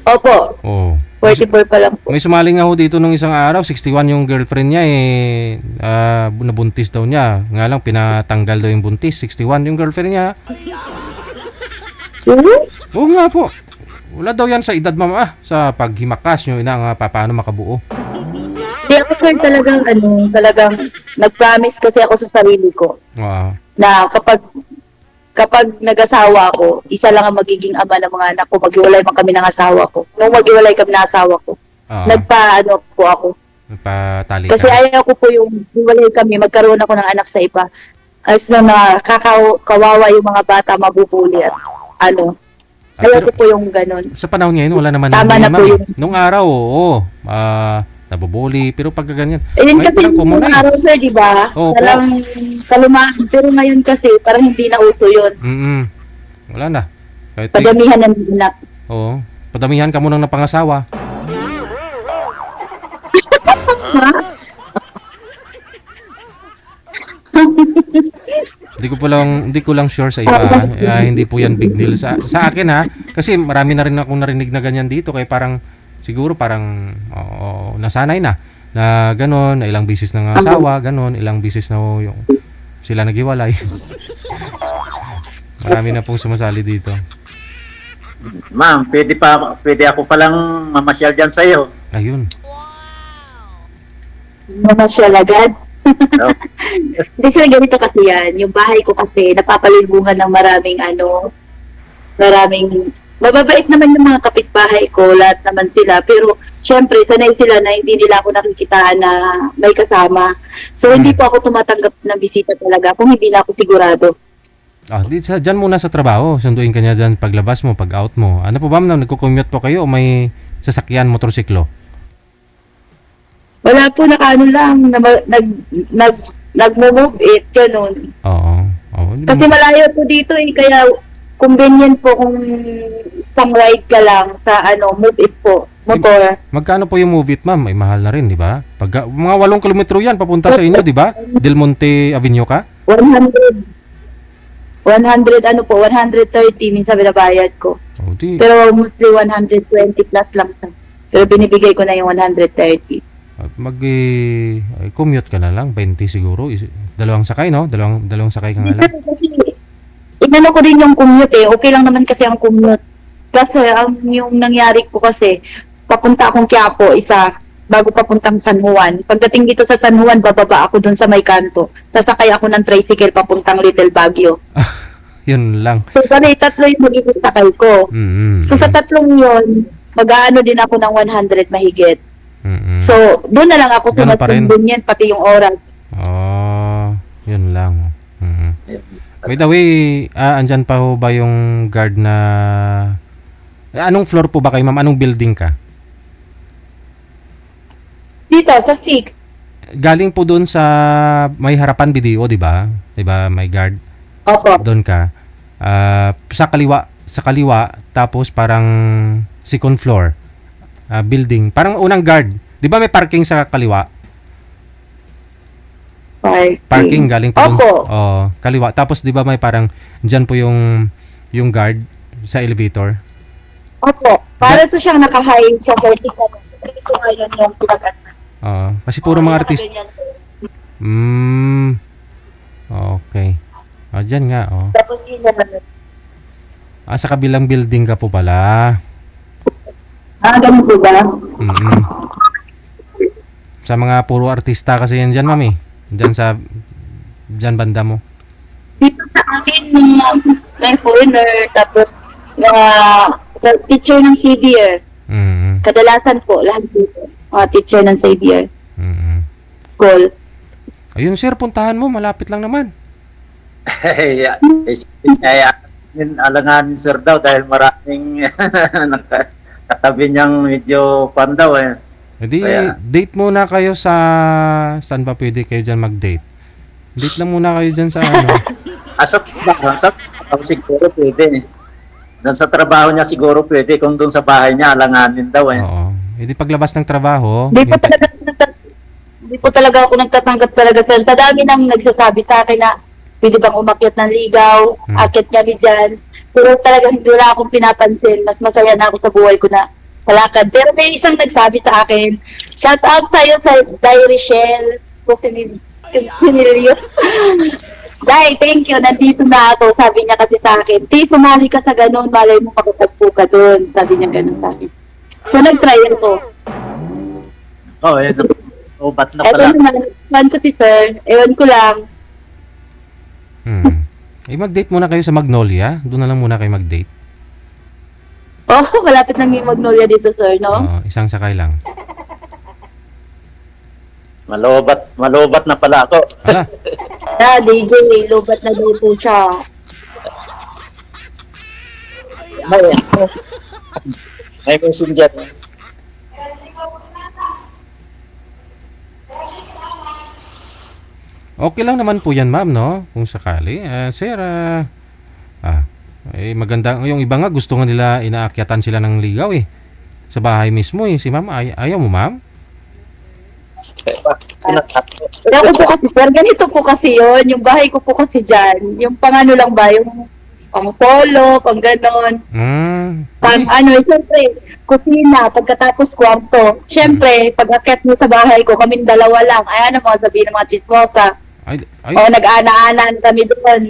Opo, Oo. 44 pa lang po. May sumaling nga ho dito nung isang araw, 61 yung girlfriend niya nabuntis daw niya. Nga lang, pinatanggal daw yung buntis. 61 yung girlfriend niya. Oo nga po. Wala daw yan sa edad, mama. Sa paghimakas nyo, ina nga paano makabuo. Di ako sir talagang nag-promise kasi ako sa sarili ko Wow. na kapag nag-asawa ako, isa lang ang magiging ama ng mga anak ko, maghiwalay man kami ng asawa ko. Nung maghiwalay kami ng asawa ko, po ako. Nagpatali Kasi ka. ayaw ko po yung hiwalay kami, magkaroon ako ng anak sa iba. As na kawawa yung mga bata, mabubuli at ayaw ko po yung ganun. Sa panahon ngayon, wala naman Tama na po yun. Nung araw, oo. Nabubuli, pero pagka ganyan. Ayun may kasi parang common yung na araw sir, di ba? Oo, Parang kalumaan. Pero ngayon kasi, parang hindi na uso yun. Wala na. Kahit Padamihan ng anak. Oo. Padamihan ka munang napangasawa. Hindi ko lang sure sa iba. Hindi po yan big deal sa akin ha. Kasi marami na rin akong narinig na ganyan dito kaya siguro nasanay na gano'n, na ilang bisis ng asawa, gano'n, ilang bisis na yung sila naghiwalay. Marami na pong sumasali dito. Ma'am, pwede ako palang mamasyal dyan sa iyo. Ayun. Mamasyal agad. Hindi sila ganito kasi yan. Yung bahay ko kasi napapalibungan ng maraming mababait naman yung mga kapitbahay ko, lahat naman sila. Pero syempre, sanay sila na hindi nila ako nakikitaan na may kasama. So hindi po ako tumatanggap ng bisita talaga kung hindi na ako sigurado. Diyan muna sa trabaho, sunduin ka niya dyan paglabas mo, pag-out mo. Ano po ba, nagko-commute po kayo o may sasakyan, motorsiklo? Wala po, lang, nag-move it, ganun. Oo. Kasi malayo po dito kaya convenient po kung isang ride ka lang sa move it po, motor. Magkano po yung move it, ma'am? Ay, mahal na rin, di ba? Mga 8 kilometro yan, papunta sa inyo, di ba? Del Monte Avenue ka? 130 minsan binabayad ko. Pero mostly 120 plus lang sa. Pero binibigay ko na yung 130. Commute ka na lang, 20 siguro. Dalawang sakay, no? Dalawang sakay ka nga lang. Kasi, inano ko rin yung commute Okay lang naman kasi ang commute. Kasi yung nangyari ko kasi, papunta akong Quiapo, bago papuntang San Juan. Pagdating dito sa San Juan, bababa ako dun sa may kanto. Sasakay ako ng tricycle papuntang Little Baguio. Yun lang. So, kasi 3 yung magiging sakay ko. So, sa 3 yun, mag-aano din ako ng 100 mahigit. So, doon na lang ako sumasundin yan, pati yung oras. Yun lang. By the way, andyan pa ho ba yung guard na... anong floor po ba kayo, ma'am? Anong building ka? Dito, sa 6. Galing po doon sa may harapan video, di ba? Di ba, may guard? Opo. Doon ka. Sa kaliwa, tapos parang second floor. Building. Parang unang guard. Di ba may parking sa kaliwa? Parking galing po doon. Opo. Kaliwa. Tapos di ba may parang dyan po yung guard sa elevator? Opo. Para to siyang naka-high sa vertical. Ito ngayon yung pinag-anak. Kasi puro mga artist. Okay. Dyan nga, Tapos yun naman. Sa kabilang building ka po pala. Ganun po ba? Sa mga puro artista kasi yan dyan, mami. Dyan banda mo. Dito sa akin, may foreigner, tapos sa teacher ng CBR. Kadalasan po, lahat dito. Teacher ng CBR. School. Ayun, sir, puntahan mo. Malapit lang naman. Alanganin sir daw dahil maraming katabi niyang medyo pan daw date muna kayo saan ba pwede kayo dyan mag-date? Date lang muna kayo dyan sa Asat siguro pwede. Doon sa trabaho niya siguro pwede, kung doon sa bahay niya, alanganin daw eh. Oo. E di paglabas ng trabaho, Hindi po talaga ako nagtatanggap talaga, sir. Sa dami nang nagsasabi sa akin na pwede bang umakyat ng ligaw, akyat kami dyan. Pero talaga hindi wala akong pinapansin. Mas masaya na ako sa buhay ko na palakad. Pero may isang nagsabi sa akin, shout out sa'yo sa Diary Shell. Sinilyo. Dai, thank you. Nandito na ako. Sabi niya kasi sa akin, Ti, sumali ka sa ganun. Malay mo makatagpo ka doon. Sabi niya ganun sa akin. So, nag-trial ko. Oh, eh, ba't na Eto pala? naman ko si sir. Ewan ko lang. Eh, mag-date muna kayo sa Magnolia. Doon na lang muna kayo mag-date. Oh, malapit na yung Magnolia dito, sir, no? Isang sakay lang. Malobat na pala ako. Ala, DJ, lobat na daw po siya. May messenger. okay lang naman po yan, ma'am, no? Kung sakali. Sir, maganda. Yung iba nga, gusto nga nila inaakyatan sila ng ligaw, eh. Sa bahay mismo, eh. Si ma'am, ayaw mo, ma'am? Ako po kasi, sir, ganito po kasi yun. Yung bahay ko po kasi dyan. Yung pang ano lang ba, yung pang solo, pang ganon. Pang siyempre, kusina, pagkatapos kwarto. Siyempre, pag akyat mo sa bahay ko, kaming dalawa lang. Ay, ano mo, sabihin ng mga chismosa. O, nag-ana-anaan kami doon.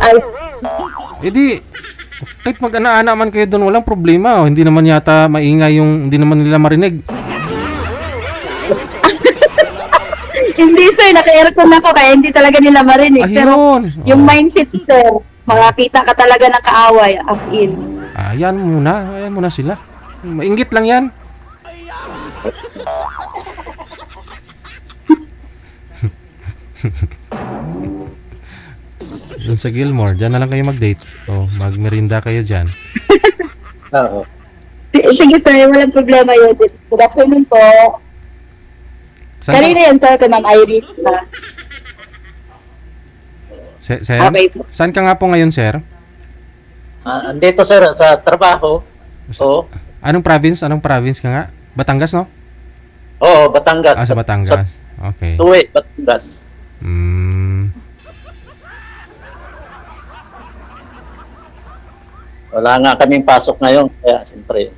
Ay, di, kahit mag-ana-ana man kayo doon, walang problema. Oh. Hindi naman yata maingay yung, hindi naman nila marinig. hindi, sir, naka-aircon ako, kaya hindi talaga nila marinig. Pero, yung mindset, sir, makakita ka talaga ng kaaway, as in. Ayan muna sila. Mainggit lang yan. Doon sa Gilmore, dyan na lang kayo mag-date. Mag-merinda kayo dyan. Oo. Sige, sir, walang problema yun. Good afternoon po. Kanina yan, sir, kay Ma'am Iris. Sir, okay. Saan ka nga po ngayon, sir? Andito, sir, sa trabaho. Oo. Anong province ka nga? Batangas, no? Oo, Batangas. Sa Batangas. Okay. Tuwi, Batangas. Wala nga kaming pasok ngayon, kaya siyempre.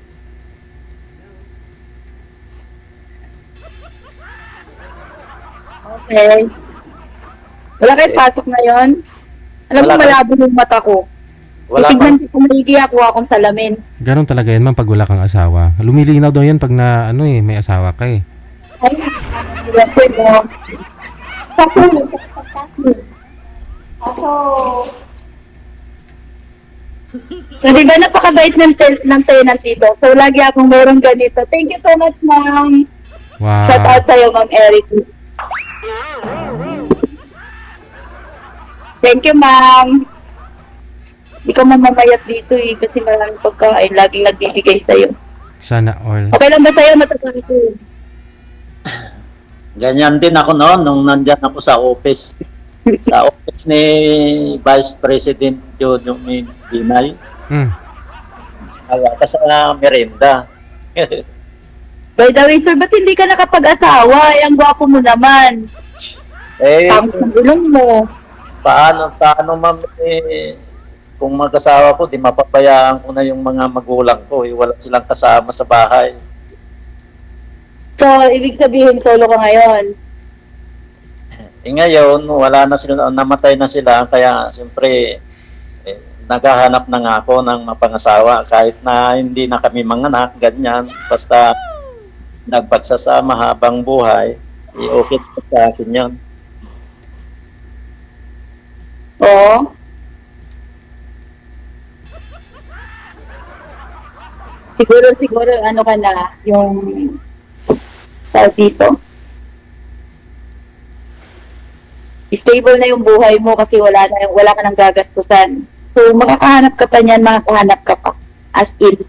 Okay. Wala kayong pasok ngayon? Alam mo, malabo yung mata ko. Titignan ko kung maigi ako akong salamin. Ganon talaga yan, ma'am, pag wala kang asawa. Lumilinaw daw yan pag na, may asawa ka eh. Ay, so, di ba napakabait ng tenant dito? So, lagi akong mayroong ganito. Thank you so much, ma'am. Wow. Shout out sa'yo, Ma'am Eric. Thank you, ma'am. Hindi ka mamamayat dito eh, kasi maraming pagkain. Laging nagbibigay sa'yo. Sana all. Okay lang ba sa'yo? Matatapos ko. Ganyan din ako noon, nung nandyan ako sa office. Sa office ni Vice President Jojo Binay. Kaya sa merienda. By the way, sir, ba't hindi ka nakapag-asawa? Ang gwapo mo naman. Tapos ang ulong mo. Paano ma'am, kung mag-asawa ko, di mapabayaan ko na yung mga magulang ko. Wala silang kasama sa bahay. So, ibig sabihin, solo ka ngayon? Ngayon, wala na sila, namatay na sila, kaya siyempre, naghahanap na nga ako ng mapangasawa. Kahit na hindi na kami manganak, ganyan, basta nagpagsasama habang buhay, okay sa akin yun. Oo. Siguro, ano ka na, yung dito. Stable na yung buhay mo kasi wala ka nang gagastusan. So, makakahanap ka pa niyan, makakahanap ka pa. As in,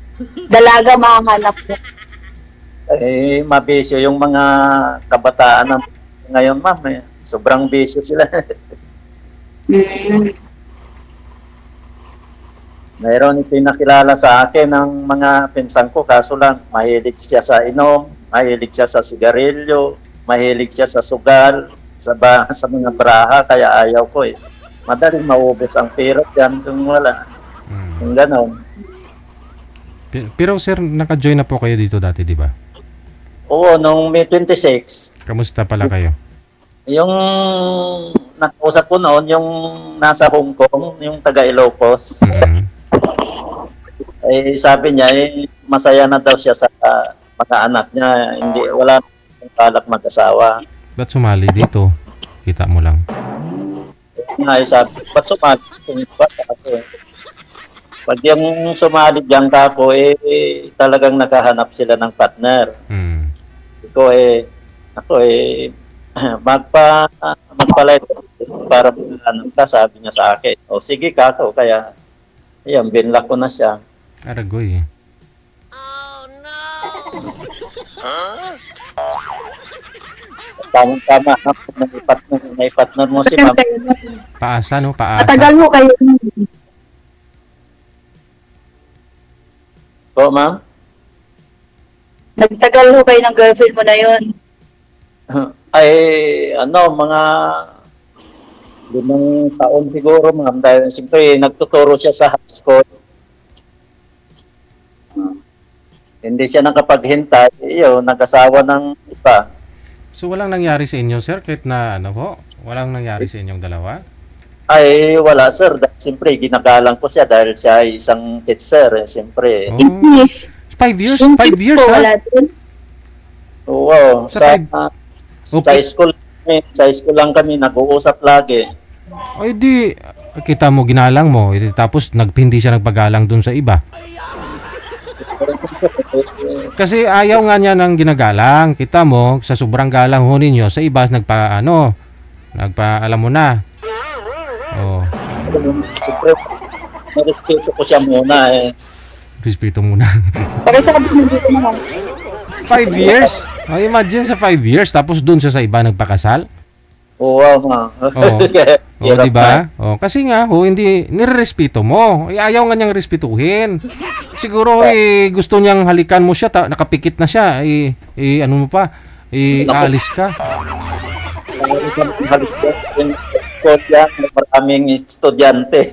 dalaga makakahanap mo. Mabisyo yung mga kabataan ngayon, ma'am. Sobrang bisyo sila. Mayroon pinakilala sa akin ng mga pinsan ko, kaso lang mahilig siya sa inom, mahilig siya sa sigarilyo, mahilig siya sa sugal, sa mga braha, kaya ayaw ko eh. Madaling maubos ang pera yan kung wala. Kung gano'n. Pero sir, naka-join na po kayo dito dati, di ba? Oo, nung May 26, Kamusta pala kayo? yung nakausap ko noon, yung nasa Hong Kong, yung taga Ilocos, eh, sabi niya, eh, masaya na daw siya sa mga anak niya. Hindi, wala nang balak mag-asawa. Ba't sumali dito? Kita mo lang. Nga, sabi, ba't sumali? Pag yung sumali diyan kako, eh, talagang nakahanap sila ng partner. Ako magpalay para ano ka, sabi niya sa akin. O sige kako, kaya yan, binlock ko na siya. Aragoy. Tama-tama, naipartner mo si ma'am. Paasa, no? Paasa. Matagal mo kayo. Po, ma'am? Nagtagal ho kayo ng girlfriend mo na yon. Ay, mga 5 taon siguro, ma'am. Dahil siyempre, nagtuturo siya sa high school. Hindi siya nakapaghintay. Nag-asawa ng iba. So walang nangyari sa inyo, sir? Kahit na ano po? Walang nangyari sa inyong dalawa? Ay, wala, sir. Siyempre, ginagalang ko siya dahil siya ay isang teacher. Siyempre. Oh. 5 years? 5 years, ha? Wala din. Oo. Sa Sa school lang kami nag-uusap lagi. Ay di, kita mo, ginalang mo. Tapos hindi siya nagpagalang dun sa iba. Kasi ayaw nga niya ng ginagalang. Kita mo, sa sobrang galang ho ninyo, sa iba alam mo na. Oh. Siyempre, narespeto ko siya muna eh. Respeto muna. Pakita ka din dito naman. 5 years? Oh, imagine sa 5 years, tapos dun siya sa iba nagpakasal? Oo, ma. Oo. Oh, di ba? Oh, kasi nga hindi nirerespeto mo. Ayaw nga niyang respetuhin. Siguro gusto niyang halikan mo siya, nakapikit na siya. Ano mo pa? Aalis ka. Maraming estudyante.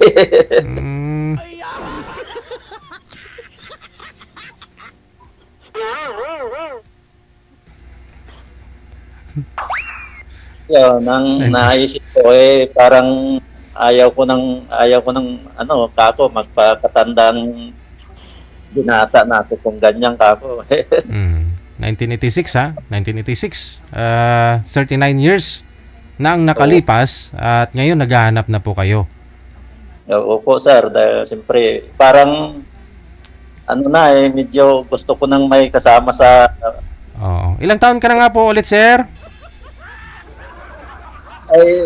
Naisip ko parang ayaw ko ng kako magpakatandang binata na ako kung ganyan kako. 1986 ha? 1986. 39 years na ang nakalipas at ngayon naghahanap na po kayo. Opo, sir. Dahil siyempre parang medyo gusto ko nang may kasama sa... Oo. Ilang taon ka na nga po ulit, sir? Ay,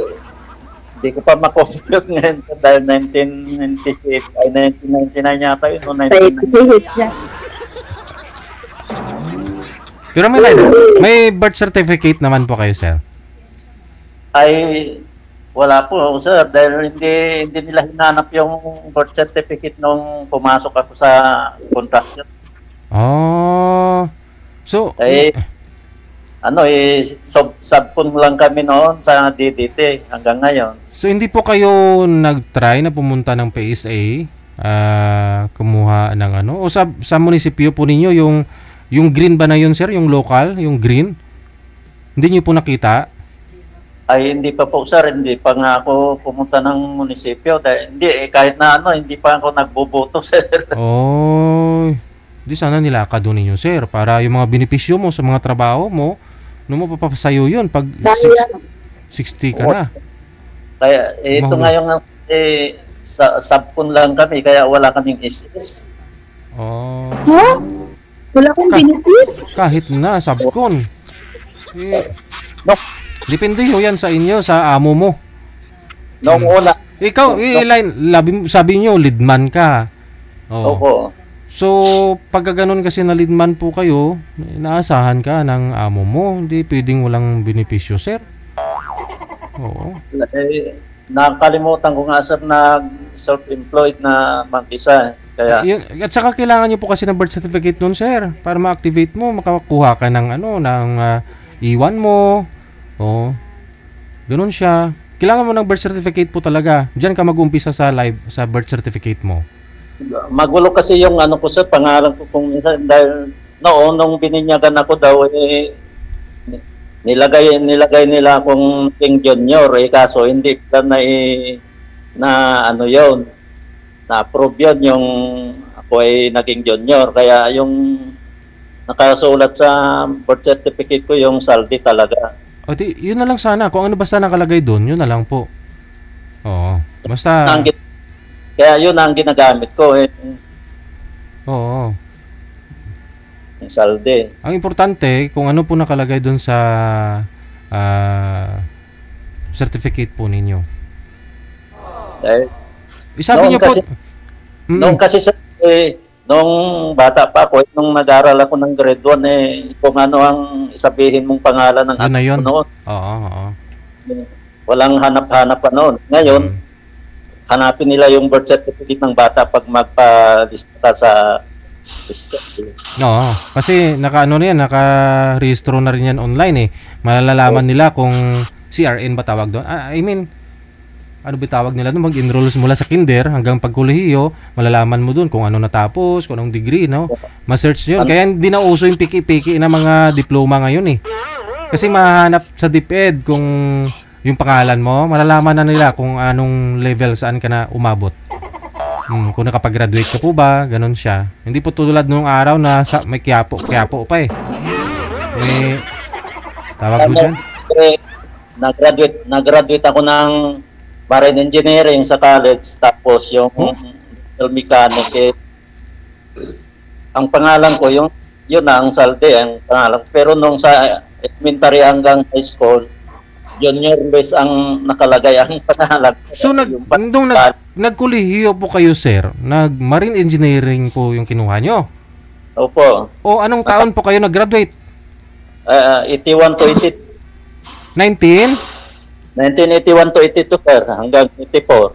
hindi ko pa makompute ngayon dahil 1998 ay 1999 yata yun. 1999. Pero may birth certificate naman po kayo, sir? Ay, wala po, sir. Dahil hindi nila hinanap yung birth certificate nung pumasok ako sa contraction. Oh. So, subpon lang kami noon sa DDT hanggang ngayon. So, hindi po kayo nag-try na pumunta ng PSA, kumuha ng o sa munisipyo po ninyo, yung green ba na yun, sir? Yung local, yung green? Hindi nyo po nakita? Ay, hindi pa po, sir. Hindi pa nga ako pumunta ng munisipyo. Kahit na hindi pa ako nagboboto, sir. Oh, di sana nilakad doon ninyo, sir, para yung mga benepisyo mo sa mga trabaho mo, mapapasayo yun pag 60 ka na. Kaya ito ngayon subcon lang kami, kaya wala kaming SS. Oh. Huh? Wala kang benefit? Kahit na, subcon. No. Depende ho yan sa inyo, sa amo mo. Noong una. Ikaw, sabi nyo, leadman ka. Opo. So, pagka ganun kasi na leadman po kayo, inaasahan ka ng amo mo. Hindi pwedeng walang benepisyo, sir. Oo. nakalimutan ko nga sir na self-employed na mag-isa. Kaya At saka kailangan nyo po kasi ng birth certificate nun, sir, para ma-activate mo, makakuha ka ng iwan mo. Oh. Ganun siya. Kailangan mo ng birth certificate po talaga. Diyan ka mag-umpisa sa birth certificate mo. magulo kasi yung ano ko sir, pangalan ko kung minsan dahil noon nung bininyagan ako daw nilagay nila akong King Junior kaso hindi pa na ano yon na-approve yun yung ako ay naging junior kaya yung nakasulat sa birth certificate ko yung saldi talaga. O di, yun na lang sana. Kung ano basta nakalagay doon, yun na lang po. Oo. Basta... Kaya yun ang ginagamit ko Oo. Yung saldi. Ang importante, kung ano po nakalagay doon sa certificate po ninyo. Isabi niyo po... Noong kasi nung bata pa ako, nung nag-aral ako ng grade 1 kung ano ang sabihin mong pangalan ng yun na yun. Noon. Oo. Walang hanap-hanap pa noon. Ngayon, hanapin nila yung birth certificate ng bata pag magpa-lista sa Oo, kasi naka-rehistro na rin yan online Malalaman nila kung CRN ba tawag doon. I mean, ano ba tawag nila doon? Mag-enroll mula sa kinder hanggang pagkolehiyo, malalaman mo doon kung ano natapos, kung anong degree, no? Ma-search yun. Kaya hindi na uso yung piki-piki na mga diploma ngayon Kasi mahanap sa DepEd kung yung pangalan mo, malalaman na nila kung anong level, saan ka na umabot. Kung nakapag-graduate ka po ba, ganun siya. Hindi po tulad nung araw na may Quiapo pa May tawag mo dyan? Nag-graduate ako ng Marine Engineering sa college, tapos yung mechanic ang pangalan ko, yun na ang saldi, ang pangalan. Pero nung sa elementary hanggang high school, junior base ang nakalagay ang pangalan. So nung nagkolehiyo po kayo, sir, nag-marine engineering po yung kinuha nyo? Opo. O anong taon po kayo nag-graduate? 81 to 1981 to 82 sir, hanggang 84.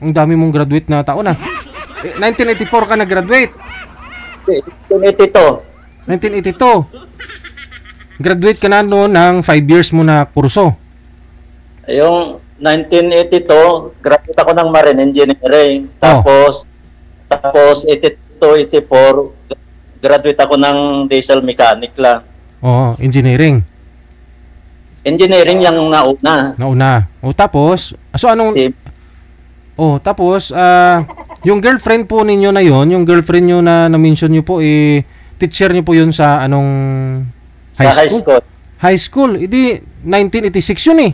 Ang dami mong graduate na taon 1984 ka nag-graduate? 1982. Graduate ka na noon ng 5 years mo na kurso. Yung 1982, graduate ako ng Marine Engineering. Tapos 82, 84, graduate ako ng diesel mechanic lang. Engineering. Engineering yung nauna. Tapos, so anong... tapos, yung girlfriend po ninyo na yon, yung girlfriend nyo na na-mention nyo po, teacher nyo po yun sa anong... High school. High school. Hindi, 1986 yun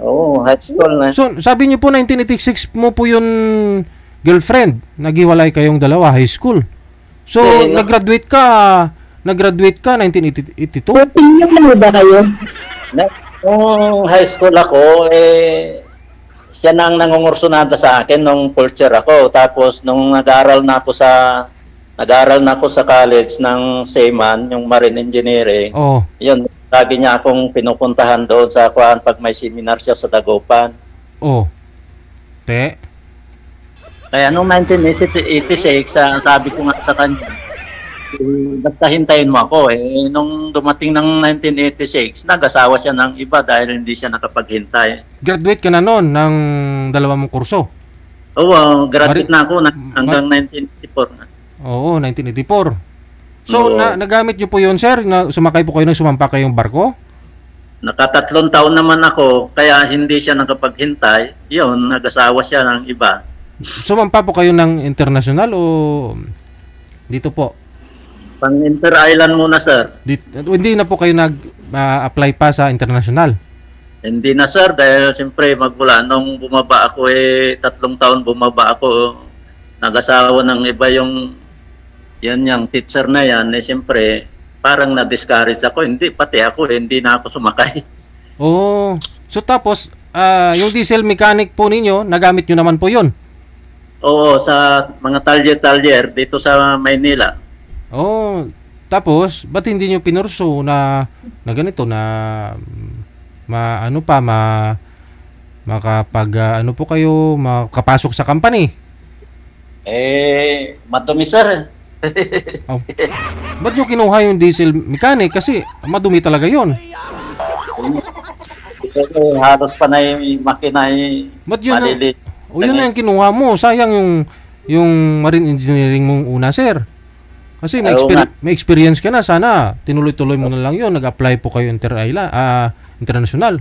Oo, high school na. So, sabi niyo po 1986 mo po yun girlfriend. Naghiwalay kayong dalawa, high school. So, nag-graduate ka 1982? 14 years na ba kayo? Nung high school ako, siya nang nangungursunada sa akin nung fourth year ako. Tapos, nung nag-aaral na ako sa college ng Seaman, yung Marine Engineering. Yun, lagi niya akong pinupuntahan doon sa kuan pag may seminar siya sa Dagupan. Kaya noong 1986, sabi ko nga sa kanya, basta hintayin mo ako. Nung dumating ng 1986, nag-asawa siya ng iba dahil hindi siya nakapaghintay. Graduate ka na noon ng dalawang mong kurso? Oo, graduate na ako hanggang 1984. Oo, 1984. So, nagamit nyo po yun, sir? Sumakay po kayo nang sumampa kayong barko? Nakatatlong taon naman ako, kaya hindi siya nakapaghintay. Yun, nag-asawa siya ng iba. Sumampa po kayo ng international o dito po? Pang inter-island muna, sir. Hindi na po kayo nag-apply pa sa international? Hindi na, sir, dahil siyempre magmula nung bumaba ako 3 taon bumaba ako, nag-asawa ng iba yung teacher na yan, siyempre parang na-discourage ako, pati ako, hindi na ako sumakay. So tapos, yung diesel mechanic po ninyo, nagamit nyo naman po yun? Oo, sa mga talyer-talyer dito sa Maynila. Tapos, ba't hindi nyo pinurso na ganito, ano po kayo, makapasok sa company? Madumi sir. Oh. Ba't nyo kinuha yung diesel mechanic? Kasi madumi talaga yon. Halos pa na yung makina Ba't yun maliliit. yun na yung kinuha mo. Sayang yung marine engineering mong una, sir. Kasi may experience ka na. Sana tinuloy-tuloy mo na lang yun. Nag-apply po kayo international.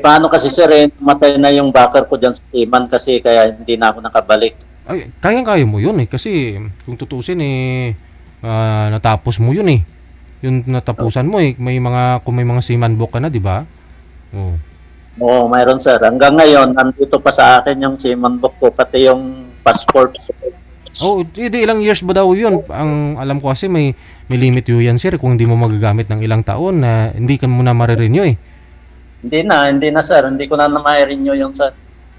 Paano kasi sir, matay na yung backer ko dyan sa Iman kasi kaya hindi na ako nakabalik. Ay, kayang-kaya mo yun kasi kung tutusin natapos mo yun yung natapusan mo kung may mga seaman book ka na, di ba? Oo, mayroon sir. Hanggang ngayon, nandito pa sa akin yung seaman book ko, pati yung passport. Ilang years ba daw yun? Ang alam ko kasi may limit yun yan, sir, kung hindi mo magagamit ng ilang taon na hindi ka mo na marirenew Hindi na sir, hindi ko na ma-renew yung sir.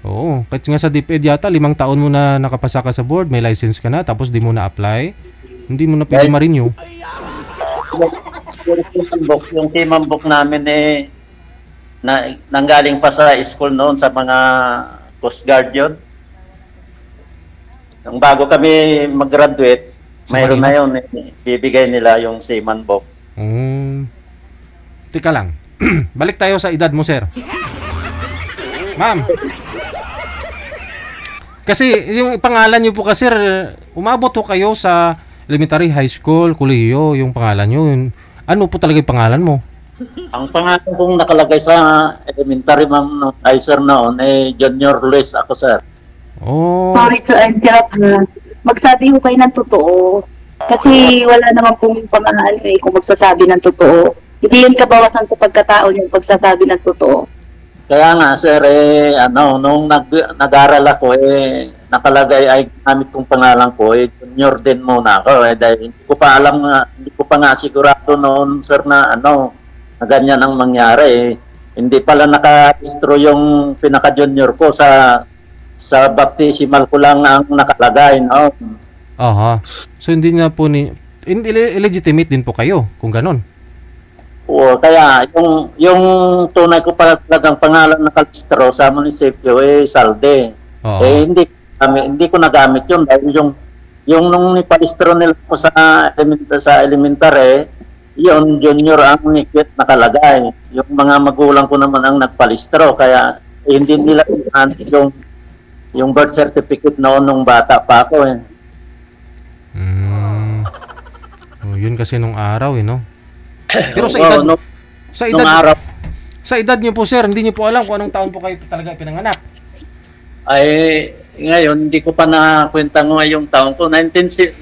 Oo, kahit nga sa DepEd yata 5 taon mo na nakapasa ka sa board, may license ka na, tapos di mo na apply, hindi mo na pwede ma-renew. Yung seaman book namin nanggaling pa sa school noon sa mga Coast Guard yun. Nung bago kami mag-graduate, mayroon na yun, bibigay nila yung seaman book. Tika lang. Balik tayo sa edad mo, sir. Ma'am. Kasi yung pangalan niyo po kasi, umabot po kayo sa elementary, high school, kolehiyo, yung pangalan niyo. Ano po talaga yung pangalan mo? Ang pangalan kong nakalagay sa elementary, ma'am, sir noon, Junior Luis ako, sir. Sorry to interrupt na. Magsabi ho kayo ng totoo. Kasi wala naman pong pangalan kung magsasabi ng totoo. Hindi yun kabawasan sa pagkatao yung pagsasabi ng totoo. Kaya nga, sir, nung nag-aral ako, nakalagay ay gamit kong pangalan ko, junior din muna ako. Dahil hindi ko pa nga sigurado noon, sir, na ganyan ang mangyari. Hindi pala naka-registro yung pinaka-junior ko sa baptismal ko lang ang nakalagay, no? Aha. So hindi na po illegitimate din po kayo kung ganon. Oo, kaya yung tunay ko pala talagang pangalan nakalistro sa munisipyo Salde. Hindi ko nagamit yun dahil yung nung nipalistro nila ko sa elementary, yun junior ang nakalagay. Yung mga magulang ko naman ang nagpalistro kaya hindi nila yung birth certificate noon nung bata pa ako yun kasi nung araw no. Pero sa edad niyo po, sir, hindi niyo po alam kung anong taon po kayo talaga pinanganak. Ngayon hindi ko pa nakwenta ngayong taon ko. 1979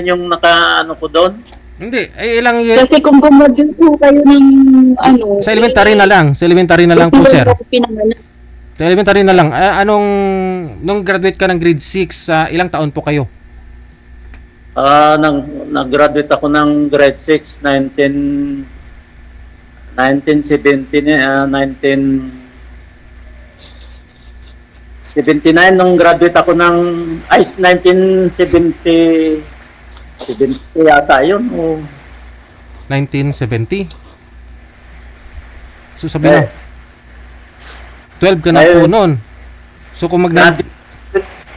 yung nakaano ko doon. Hindi, ilang years? Kasi kung gumraduate po kayo ng Sa elementary na lang po, sir. Sa elementary na lang. Nung graduate ka ng grade 6, ilang taon po kayo? Nag-graduate ako ng grade 6, 1979 nung graduate ako ng 1970 yata yun 1970? So sabi na 12 ka na po noon. So kung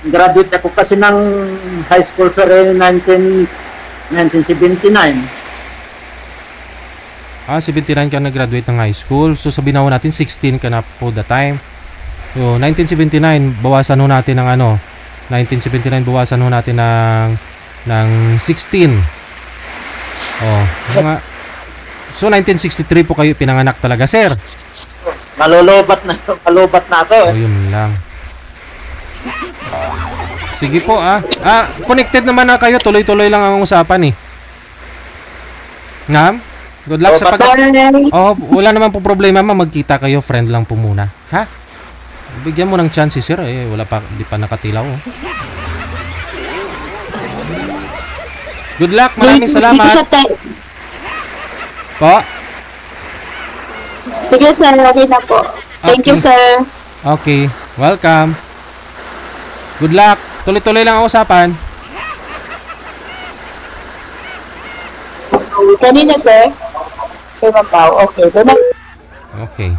graduate ako kasi ng high school sa 1979. 79 ka nag-graduate ng high school. So sabihin na natin 16 ka na po the time. So 1979 bawasan ho natin ng 1979 bawasan ho natin ng 16. So 1963 po kayo pinanganak talaga, sir. Malulobat na ako. Yun lang. Sige po connected naman na kayo, tuloy-tuloy lang ang usapan Ngam? Good luck sa wala naman po problema, magkita kayo, friend lang po muna. Ha? Bigyan mo ng chance, sir. Di pa nakatilaw. Good luck, maraming salamat. Po? Sige, sir, okay na po. Thank you, sir. Okay, welcome. Good luck. Tuloy-tuloy lang ang usapan. Kanina, sir. Kay Mapaw. Okay. Okay.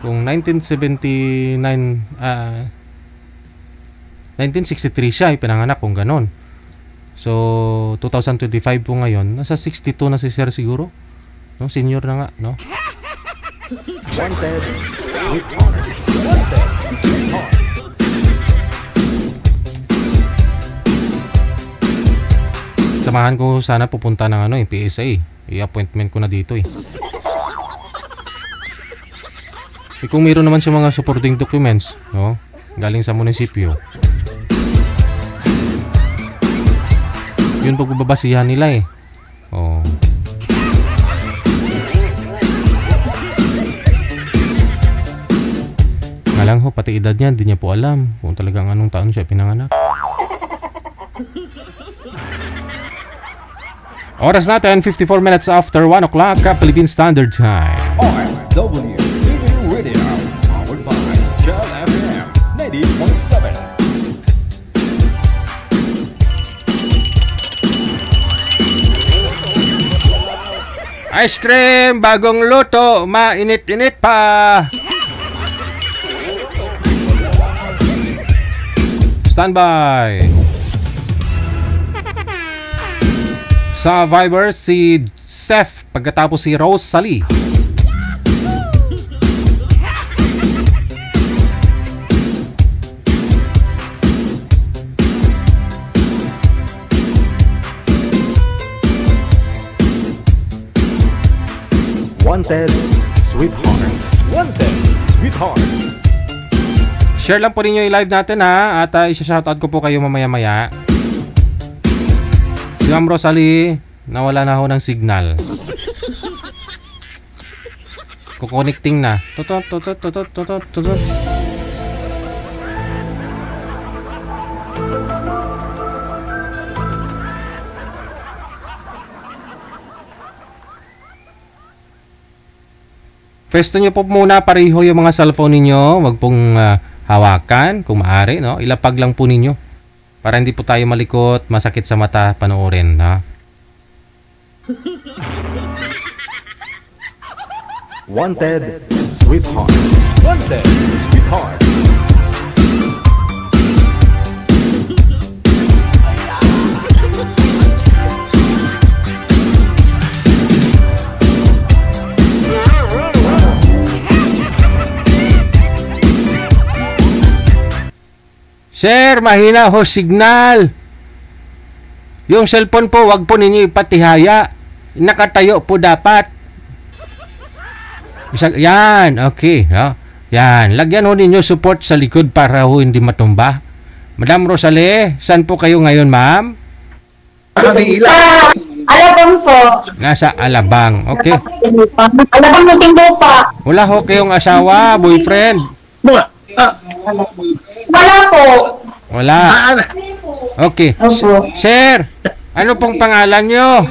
Kung 1963 siya ipinanganak kung ganon. So 2025 po ngayon, nasa 62 na si Sir siguro. No, senior na nga, no? Wanted, sweetheart. Wanted, sweetheart. Samahan ko sana pupunta ng ano, PSA. I-appointment ko na dito eh. Kung mayroon naman siya mga supporting documents, no? Galing sa munisipyo. Yun pagbabasihan nila eh. Oh. Nga lang ho, pati edad niya, hindi niya po alam kung talagang anong taon siya pinanganak. Oras natin, 54 minutes after 1 o'clock, Philippine Standard Time. OFW TV Radio, powered by Jam FM 90.7. Ice cream, bagong luto, mainit-init pa. Standby. Sa Viber, si Seth, pagkatapos si Rose Sali. Wanted, sweetheart. Wanted, sweetheart. Share lang po ninyo yung live natin ha, at isa-shoutout ko po kayo mamaya-maya. Si Ma'am Rosalie, nawala na ako ng signal. Kukonecting na. Tutot. Pwesto nyo po muna pareho yung mga cellphone ninyo. Huwag pong hawakan kung maaari, no? Ilapag lang po ninyo. Para hindi po tayo malikot, masakit sa mata panoorin, ha? Wanted, sweetheart. Wanted, sweetheart. Sir, mahina ho signal. Yung cellphone po, wag po ninyo ipatihaya. Nakatayo po dapat. Yan, okay. No? Yan, lagyan ho ninyo support sa likod para ho hindi matumba. Madam Rosalie, saan po kayo ngayon, ma'am? Alabang po. Nasa Alabang, okay. Alabang ng Tindupa. Wala ho kayong asawa, boyfriend? Wala po. Wala. Okay. Opo. Sir, ano pong pangalan nyo?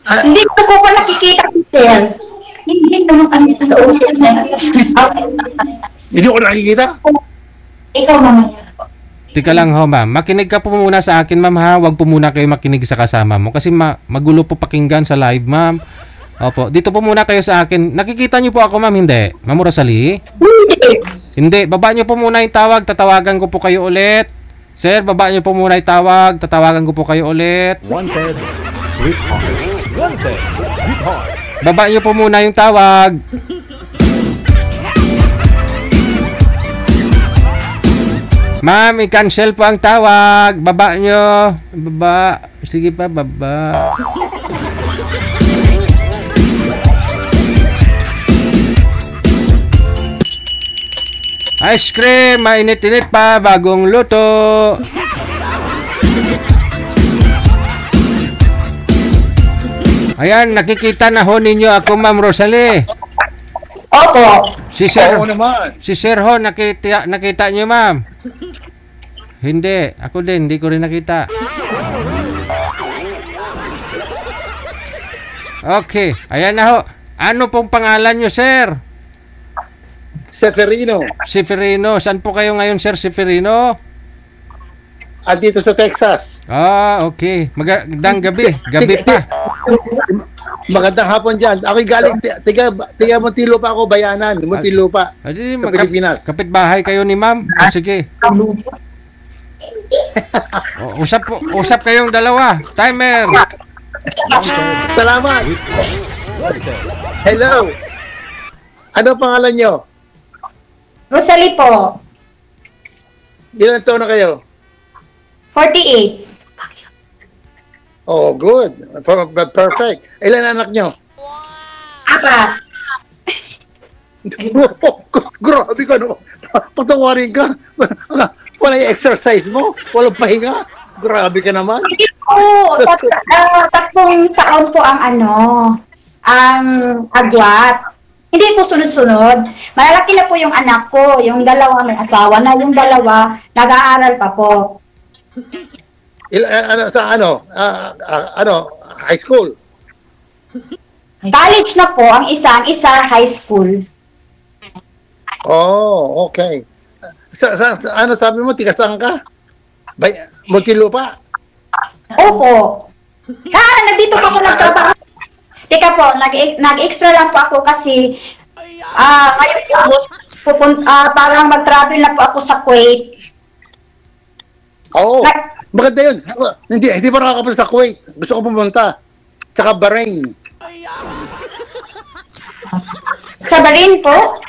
Hindi ko po nakikita si Sir. Hindi naman kami sa ocean na. Hindi ko nakikita. Ikaw naman. Tika lang ho, ma'am. Makinig ka po muna sa akin, ma'am, ha? Huwag po muna kayo makinig sa kasama mo. Kasi magulo po pakinggan sa live, ma'am. Opo. Dito po muna kayo sa akin. Nakikita niyo po ako, ma'am, hindi? Ma'am Rosalie? Hindi. Baba niyo po muna yung tawag. Tatawagan ko po kayo ulit. Sir, baba niyo po muna yung tawag. Tatawagan ko po kayo ulit. Wanted, sweetheart. Wanted, sweetheart. Baba niyo po muna yung tawag. Ma'am, i-cancel po ang tawag. Baba niyo. Baba. Sige pa, baba. Ice cream, mainit-init pa, bagong luto. Ayan, nakikita na ho ninyo ako, Ma'am Rosalie. Opo. Si Sir, Oo naman. si Sir ho, nakita nyo, Ma'am? Hindi, ako din, hindi ko rin nakita. Okay, ayan na ho. Ano pong pangalan nyo, Sir? Seferino. Seferino. Saan po kayo ngayon, Sir Seferino? Andito sa Texas. Okay. Magandang gabi. Gabi pa. Magandang hapon dyan. Ako'y galing, tiga Muntinlupa ako, Bayanan, Muntinlupa. Adi, Sa Pilipinas. kapitbahay kayo ni ma'am. Sige. Usap kayong dalawa. Timer. Salamat. Hello. Ano pangalan nyo? Rosalie po, Ilan taon na kayo? 48. Oh, good. Perfect. Ilan anak nyo? Apat. Grabe ka no. Patawarin ka. Wala yung exercise mo. Walang pahinga. Grabe ka naman. Hindi po, tatlong taon po ang ang agwat. Hindi po sunod-sunod. Malalaki na po yung anak ko, yung dalawa may asawa na, yung dalawa nag-aaral pa po. High school? College na po ang isa high school. Oh, okay. Ano sabi mo, tigasan ka? Muntinlupa? Opo. Nandito pa ako nagtrabaho. Teka po, nag-extra lang po ako kasi ngayon parang mag-travel na po ako sa Kuwait. Oo. Maganda yun. Hindi pa nakakapos sa Kuwait. Gusto ko pumunta. Tsaka Bahrain. Sa Bahrain po?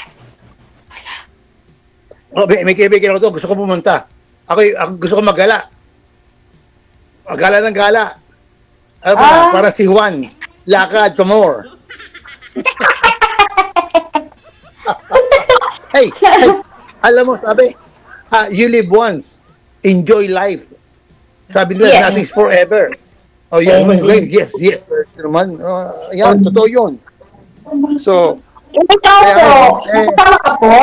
Oh, may kaibigan ako doon. Gusto ko pumunta. Ako gusto ko maggala. Gala ng gala. Para si Juan. Lakad to more. hey, alam mo, sabi, you live once. Enjoy life. Sabi nila, Yes. nothing's forever. Oh, yeah, yes. Naman, yan, totoo yun. So, Ikaw po, kasama ka po?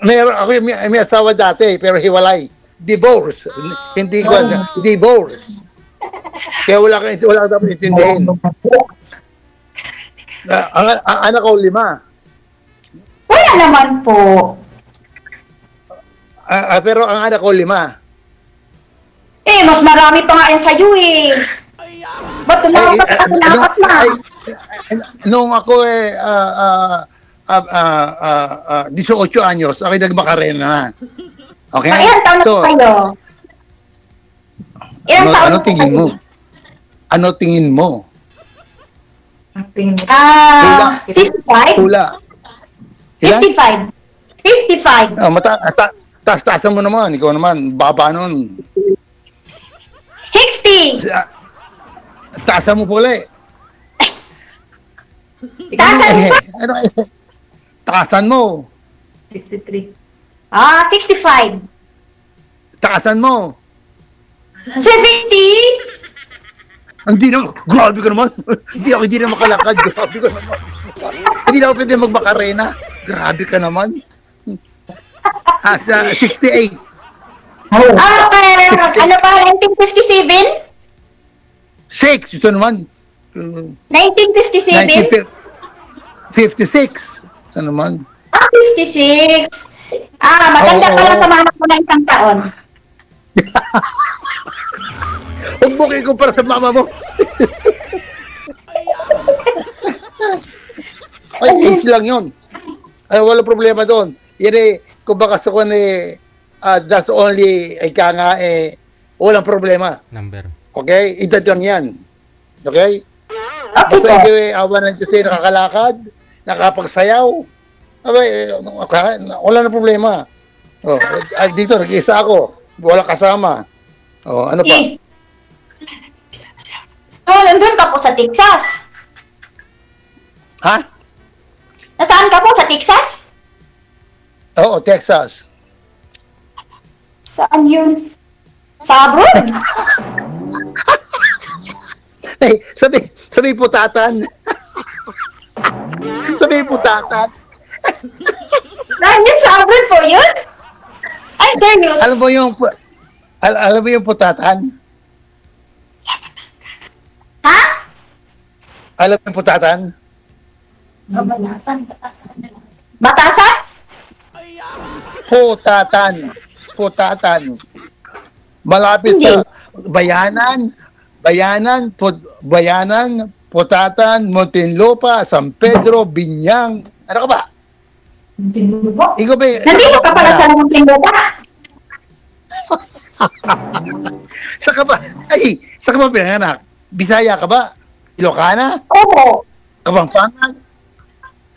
May asawa dati, pero hiwalay. Divorce. Hindi ko, divorce. Kaya wala ka dapat intindihin. Ang anak ko 5. Wala naman po. Pero ang anak ko 5. Mas marami pa nga yan sa'yo eh. Ba't tumawag ka ako na 4 na? Nung ako 18 anyos, ako'y nagmakarena na. Okay? Ilang taon na kayo? Ilang taon Ano na tingin kayo? mo? Ano tingin mo? 55? Hula. Ilan? 55. Taas-taasan mo naman. Ikaw naman, baba nun. 60. Taasan mo pula eh. Taasan mo. 63. 65. Taasan mo. 70. Hindi na, grabe ka naman. Hindi na makalakad. Grabe ka naman. Hindi na ako pwede magmakarena. Grabe ka naman. Sa 68. Okay. Ano pa? 1957? 6. Ito naman. 1957? 56. Ano naman? 56. Maganda ka lang sa mama ko na 1 taon. Huwag mo kayo kumpara sa mama mo. Ay, age lang yun. Ay, wala problema doon. Yan eh, kung baka sa kung that's only, ika nga walang problema. Number. Okay? Edad lang yan. Okay? Okay Basta po. kayo awa ng Diyos nakakalakad, nakapagsayaw. Abay, wala na problema. Oh, dito, nag-isa ako. Wala kasama. Oh, ano pa? Nandun ka po sa Texas. Ha? Nasaan ka po? Sa Texas? Oo, Texas. Saan yun? Sa abroad? Hey, sabi putatan. Sabi putatan. Nandiyan sa abroad po yun? Ay, serious? Alam mo yung putatan? Ha? Alam mo yung putatan? Batasan? Putatan. Putatan. Malapit sa Bayanan, Putatan, Muntinlupa, San Pedro, Binyang. Ano ka ba? Ikaw ba? Nandito ka pala sa Muntinlupa. Saka ba? Saka ba pinanganak? Bisaya ka ba? Ilocana? Opo. Kapampangan?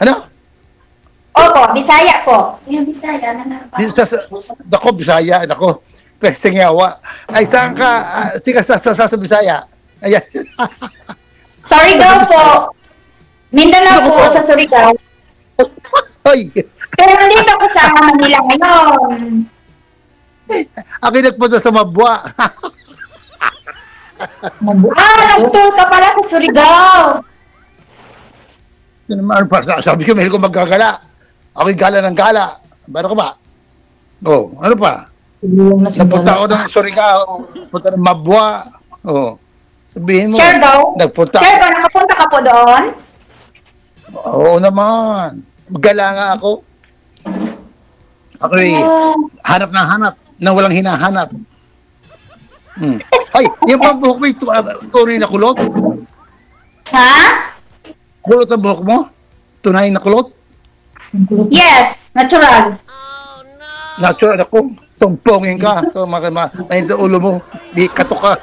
Ano? Opo, Bisaya po. Yung Bisaya na Dako, Bisaya. Dako. Pesteng yawa. Ay, saan ka? Tika sa Bisaya. Ayan. Surigao po. Mindanao po sa Surigao. Ay, Pero nandito ko sa Manila ngayon. ako nagpunta sa Mabwa. Nag-tour ka pala sa Surigao. Ano pa? Sabi ko, meron ko maggagala. Ako'y gala ng gala. Ano ka ba? Oh, ano pa? Napunta ako ng Surigao. Punta ng Mabwa. Oh. Sabihin mo. Share daw. Nakapunta ka po doon? Oo naman. Gala nga ako. Ako'y hanap na hanap. Na walang hinahanap. Ay, yung pa buhok mo, tunay na kulot? Ha? Kulot ang buhok mo? Tunay na kulot? Yes, natural. Natural ako. Tumpongin ka. Mainit ang ulo mo. Di katok ka.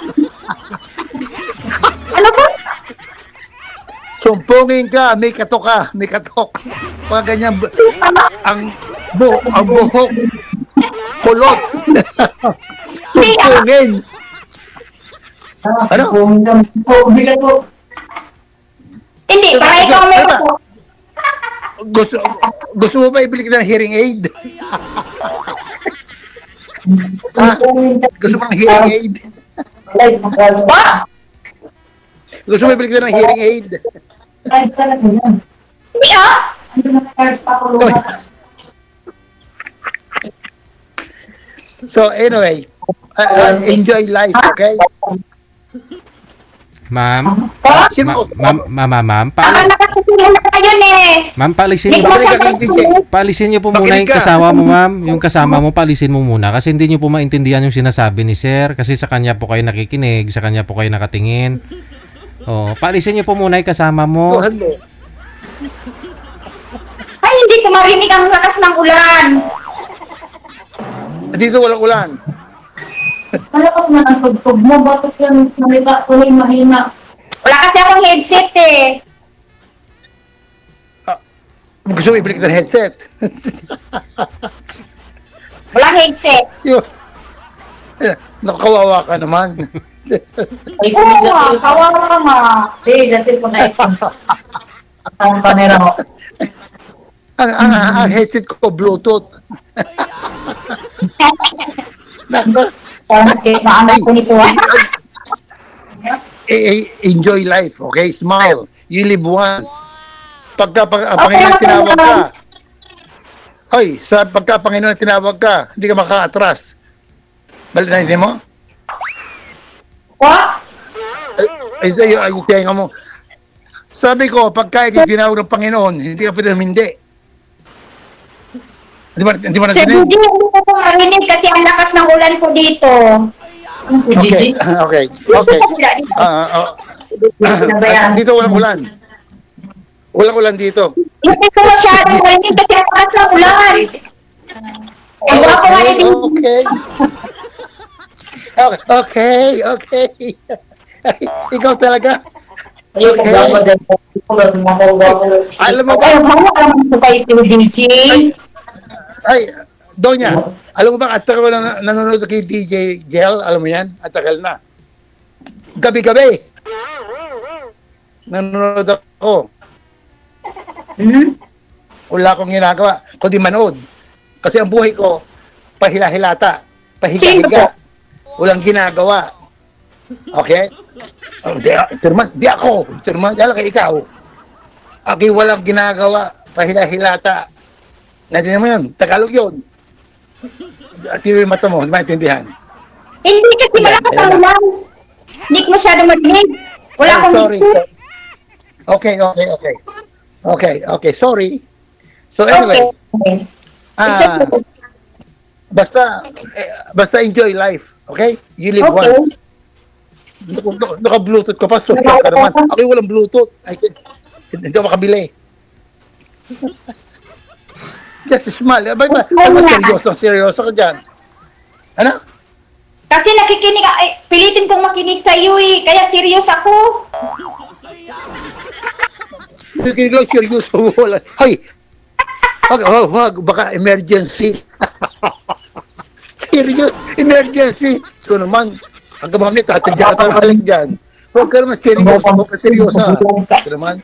Ano po? Tumpongin ka. May katok ka. May katok. Mga ganyan. Ang buhok. Kulot. Tumpongin. Ano? Hindi, para ikaw may po. Gusto mo ba ibili ka ng hearing aid? Gusto mo ng hearing aid? Gusto mo ibili ka ng hearing aid? Hindi So anyway, enjoy life, okay? Ma'am, ma'am, Ma'am, palisin niyo po muna yung kasama mo, ma'am. Yung kasama mo, palisin mo muna. Kasi hindi niyo po maintindihan yung sinasabi ni sir. Kasi sa kanya po kayo nakikinig, sa kanya po kayo nakatingin. Oh, palisin niyo po muna yung kasama mo. Ay, hindi ko marinig ang lakas ng ulan. Dito walang ulan. Malakas na ang tugtog mo. Bakit yan nalita ko yung mahina? Wala kasi akong headset eh. Gusto mo ibalik ng headset? Walang headset. Nakawawa ka naman. Oo, kawawa ka nga. Eh, dati po na ito. Ang kamera mo. Ang headset ko, Bluetooth. Maanak ko nito. Enjoy life, okay? Smile. You live once. Pagka Panginoon tinawag ka, pagka Panginoon tinawag ka, hindi ka makaka-atras. Balitin mo? What? Ay, tiyan mo. Sabi ko, pagka tinawag ng Panginoon, hindi ka pwede hindi. Hindi ba Sir, natinig? hindi ko marinig kasi ang lakas ng ulan po dito. Okay. Dito walang ulan. Walang ulan dito. Hindi ko masyadong marinig kasi ang lakas ng ulan. Ang ako marinig. Okay. Ikaw talaga. Alam mo ba? Ay, Donya, alam mo ba, at tagal na nanonood kay DJ Gel, alam mo yan? At tagal na. Gabi-gabi. Nanonood ako. Wala akong ginagawa, kundi manood. Kasi ang buhay ko, pahila-hilata, pahiga-higa. Walang ginagawa. Okay? Di ako. Yala kay ikaw. Aki walang ginagawa, pahila-hilata. Natin mo yun, Tagalog yun. At yung mata mo, maintindihan. Hindi kasi malakas ang ulan. Hindi ko masyado marinig. Wala akong sorry. Okay, sorry. So anyway, Basta enjoy life. Okay? You live Okay. once. Naka-Bluetooth ka pa. So, ka naman. Ako walang Bluetooth. Hindi ako makabili. Just smile. Seryoso ka dyan. Ano? Kasi nakikinig, pilitin kong makinig sa iyo eh. Kaya serious ako. Nakikinig lang, seryoso. Hoy! Wag, baka emergency. Serious, emergency. So naman, hanggang mamit, tatadya ka lang dyan. Huwag ka naman seryoso. So naman.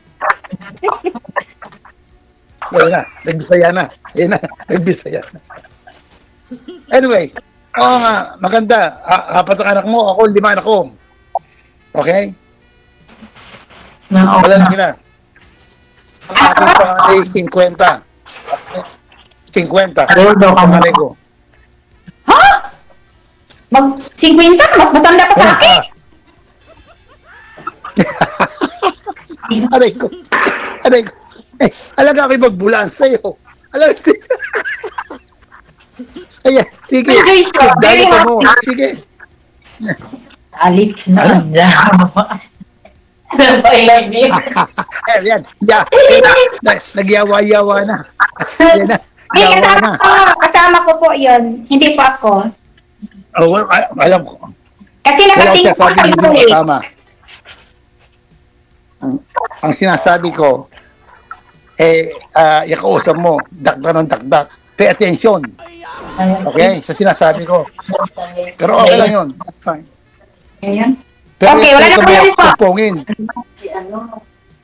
Wala na, nagbisaya na. Yan na, nagbisaya na. Anyway, maganda. 4 ang anak mo, ako 5 anak ko. Okay? Wala na sila. Ang aking pangalay, 50. 50. Ang pangalay ko. Ha? Mag-50? Mas matanda pa sa akin? Aray ko. Alaga kayo magbulaan sa'yo. Alaga ko. Ayan, sige. Dali ka mo. Sige. Alit na. Ayan. Nagyawa-yawa na. Ayan na. Yawa na. Kasama ko po yun. Hindi po ako. Oh, alam ko. Kasi nakatingin po Wala ako hindi eh. kasama. Ang sinasabi ko, yakausap mo, dakdak ng dakdak. Pay attention. Okay? Sa sinasabi ko. Pero okay lang yun. Fine. Ayan. Pero Okay, wala nang ulan po. Pungin.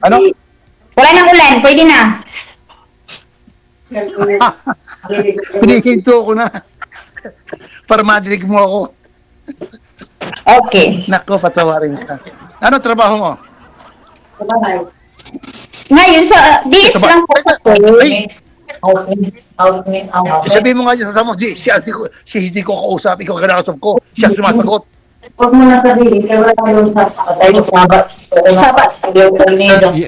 Ano? Wala nang ulan. Pwede na. Hinihinto ko na. Para madinig mo ako. Okay. Nako, patawarin ka. Ano trabaho mo? Ngayon, sa dates Ito ba? lang po ako. Ay! Sabihin mo nga dyan sa mo, hindi ko kausap, ikaw kinakausap ko. Siya sumasagot. Huwag mo na sabihin. Kaya wala kayong sabat. Sabat.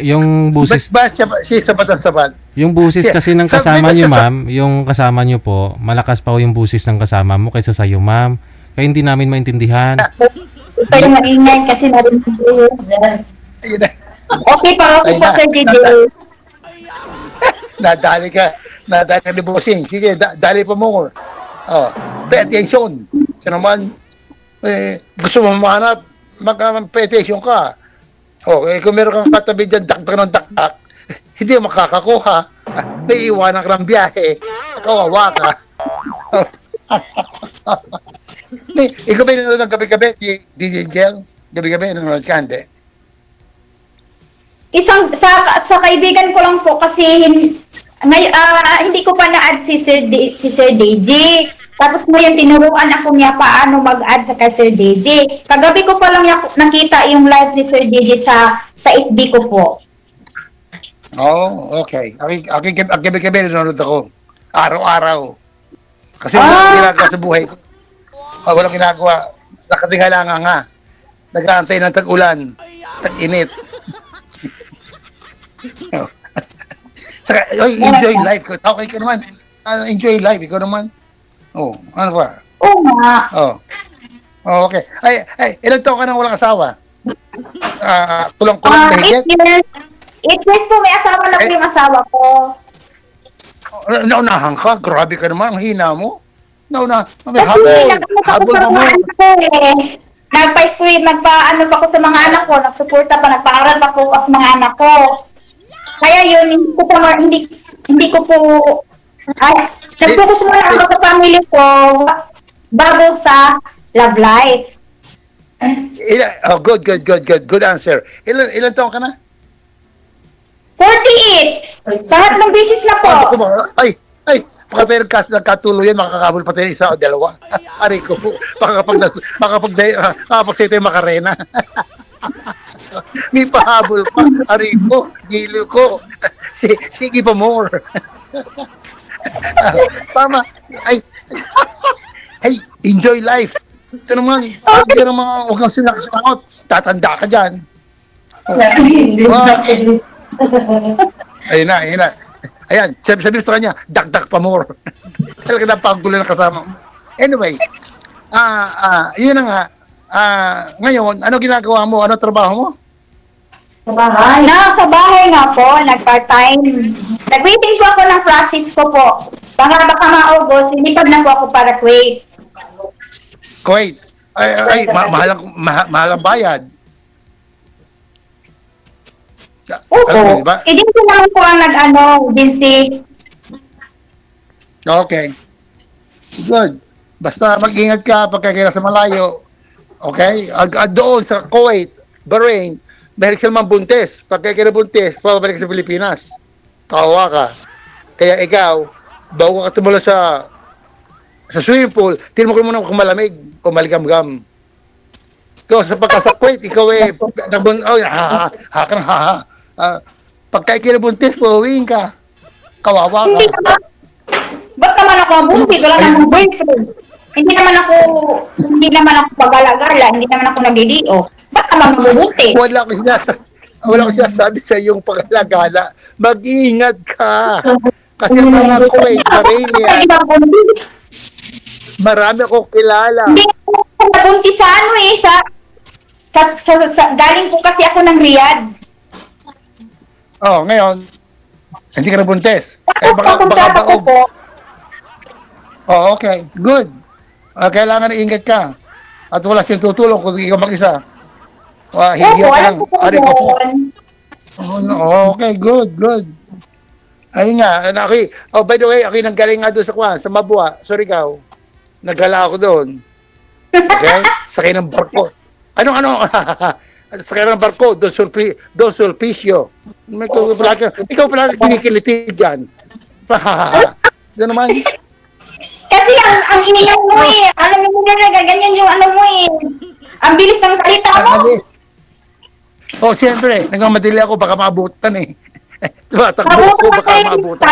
Yung busis, Siya sabat. yung busis Yeah. kasi ng Sabi kasama ko nyo, sa- ma'am, yung kasama nyo po, malakas pa po yung busis ng kasama mo kaysa sa'yo, ma'am. Kaya hindi namin maintindihan. Kayo maingay kasi narinig ko. Ayun na. Okay pa ako Ay, po, na. Sir DJ. Nadali ka ni bossing. Sige, dali pa more. Oh, pay attention. Siya naman, gusto mo mahanap, mag-pay attention ka. Oh, kung meron kang katabi dyan, dakdak ng dakdak, hindi mo makakakuha. May iwanan ka ng biyahe. Kawawa ka. Ikaw ba nanonood ng gabi-gabi? DJ Gel? Gabi-gabi nanonood ka, hindi? Sa kaibigan ko lang po kasi hindi ko pa na-add si Sir DJ. Tapos ngayon tinuruan ako niya paano mag-add sa kay Sir DJ. Kagabi ko pa lang nakita yung live ni Sir DJ sa FB ko po. Oh, okay. Ang gabi-gabi nanonood ako. Araw-araw. Kasi walang ginagawa sa buhay ko. Walang ginagawa. Nakatingala nga. Nag-aantay ng tag-ulan. Tag-init. Saka, enjoy life. Okay ka naman. Enjoy life. Ikaw naman. Oh, ano ba? Oo nga. Oh, okay. Ay, ilang taon ka nang walang asawa? Kulang-kulang mahigit? 8 years po, may asawa na po yung asawa ko. Naunahan ka? Grabe ka naman. Ang hina mo. May Kasi habol. nag-ano pa Habol ako sa ka mo. mga anak ko eh. Nagpa-ano pa ako sa mga anak ko, nagsuporta pa, nagpaaral pa po ako sa mga anak ko. Kaya yun, hindi ko po, nag-focus muna ako sa family ko bago sa love life. Good answer. Ilan taon ka na? 48! Lahat ng business na po. Ay, baka tayo nagkatuloy yan, makakabol pa tayo isa o dalawa. Aray ko po, makapag tayo makarena. May pahabol pa. Aray ko, gilo ko. Sige pa more. Tama. Ay, enjoy life. Ito naman, huwag kang sinakot. Tatanda ka dyan. Ayun na. Ayan, sabi sa kanya, dagdag pa more. Talaga napagulo na kasama mo. Anyway, yun na nga. Ngayon, ano ginagawa mo? Ano trabaho mo? Sa bahay? Sa bahay nga po, nag-part-time. Nag-waiting po ako ng process ko po. Baka maugos, hindi pa na po ako para Kuwait. Kuwait. Mahal ang bayad. Opo. Alam mo, diba? Agency naman po ang agency. Okay. Good. Basta mag-ingat ka pagkakira sa malayo. Okay? Doon sa Kuwait, Bahrain, dahil sila mambuntis. Pagkakira buntis, pabalik sa Pilipinas. Kawawa ka. Kaya ikaw, bago ka tumula sa swimming pool, tinmo ko muna kung malamig o maligam-gam. Ikaw sa pagka sa Kuwait, ikaw pagka kinabuntis, pauwiin ka. Kawawa ka. Hindi naman. Ba't naman ako mabuntis? Wala namang boyfriend. Hindi naman ako pag-alagala. Hindi naman ako nag-idio. Ba't naman mabuntis? Wala ko sinasabi sa iyong pag-alagala. Mag-iingat ka. Kasi mga Kuwait, Bahrain yan. Marami akong kilala. Hindi ako nabuntis sa galing po kasi ako ng Riyadh. Oh, ngayon, hindi ka nabuntis. Baka baog. Oh, okay. Good. Kailangan ingat ka. At wala siyang tutulong kung ikaw mag-isa. Hindi ka lang. Ari ko po. Okay, good. Ayun nga. By the way, ako nanggaling nga doon sa Mabua, Surigao. Naggala ako doon. Okay? Sakay ng barko. Ano? Sakay ng barko, Don Sulpicio. Ikaw pala kinikilitig yan. Doon naman. Kasi ang inilang mo alam mo na ganyan yung mo ang bilis ng salita mo. Oh, siyempre, nagmamadali ako, baka maabutan Takbo ko, baka maabutan.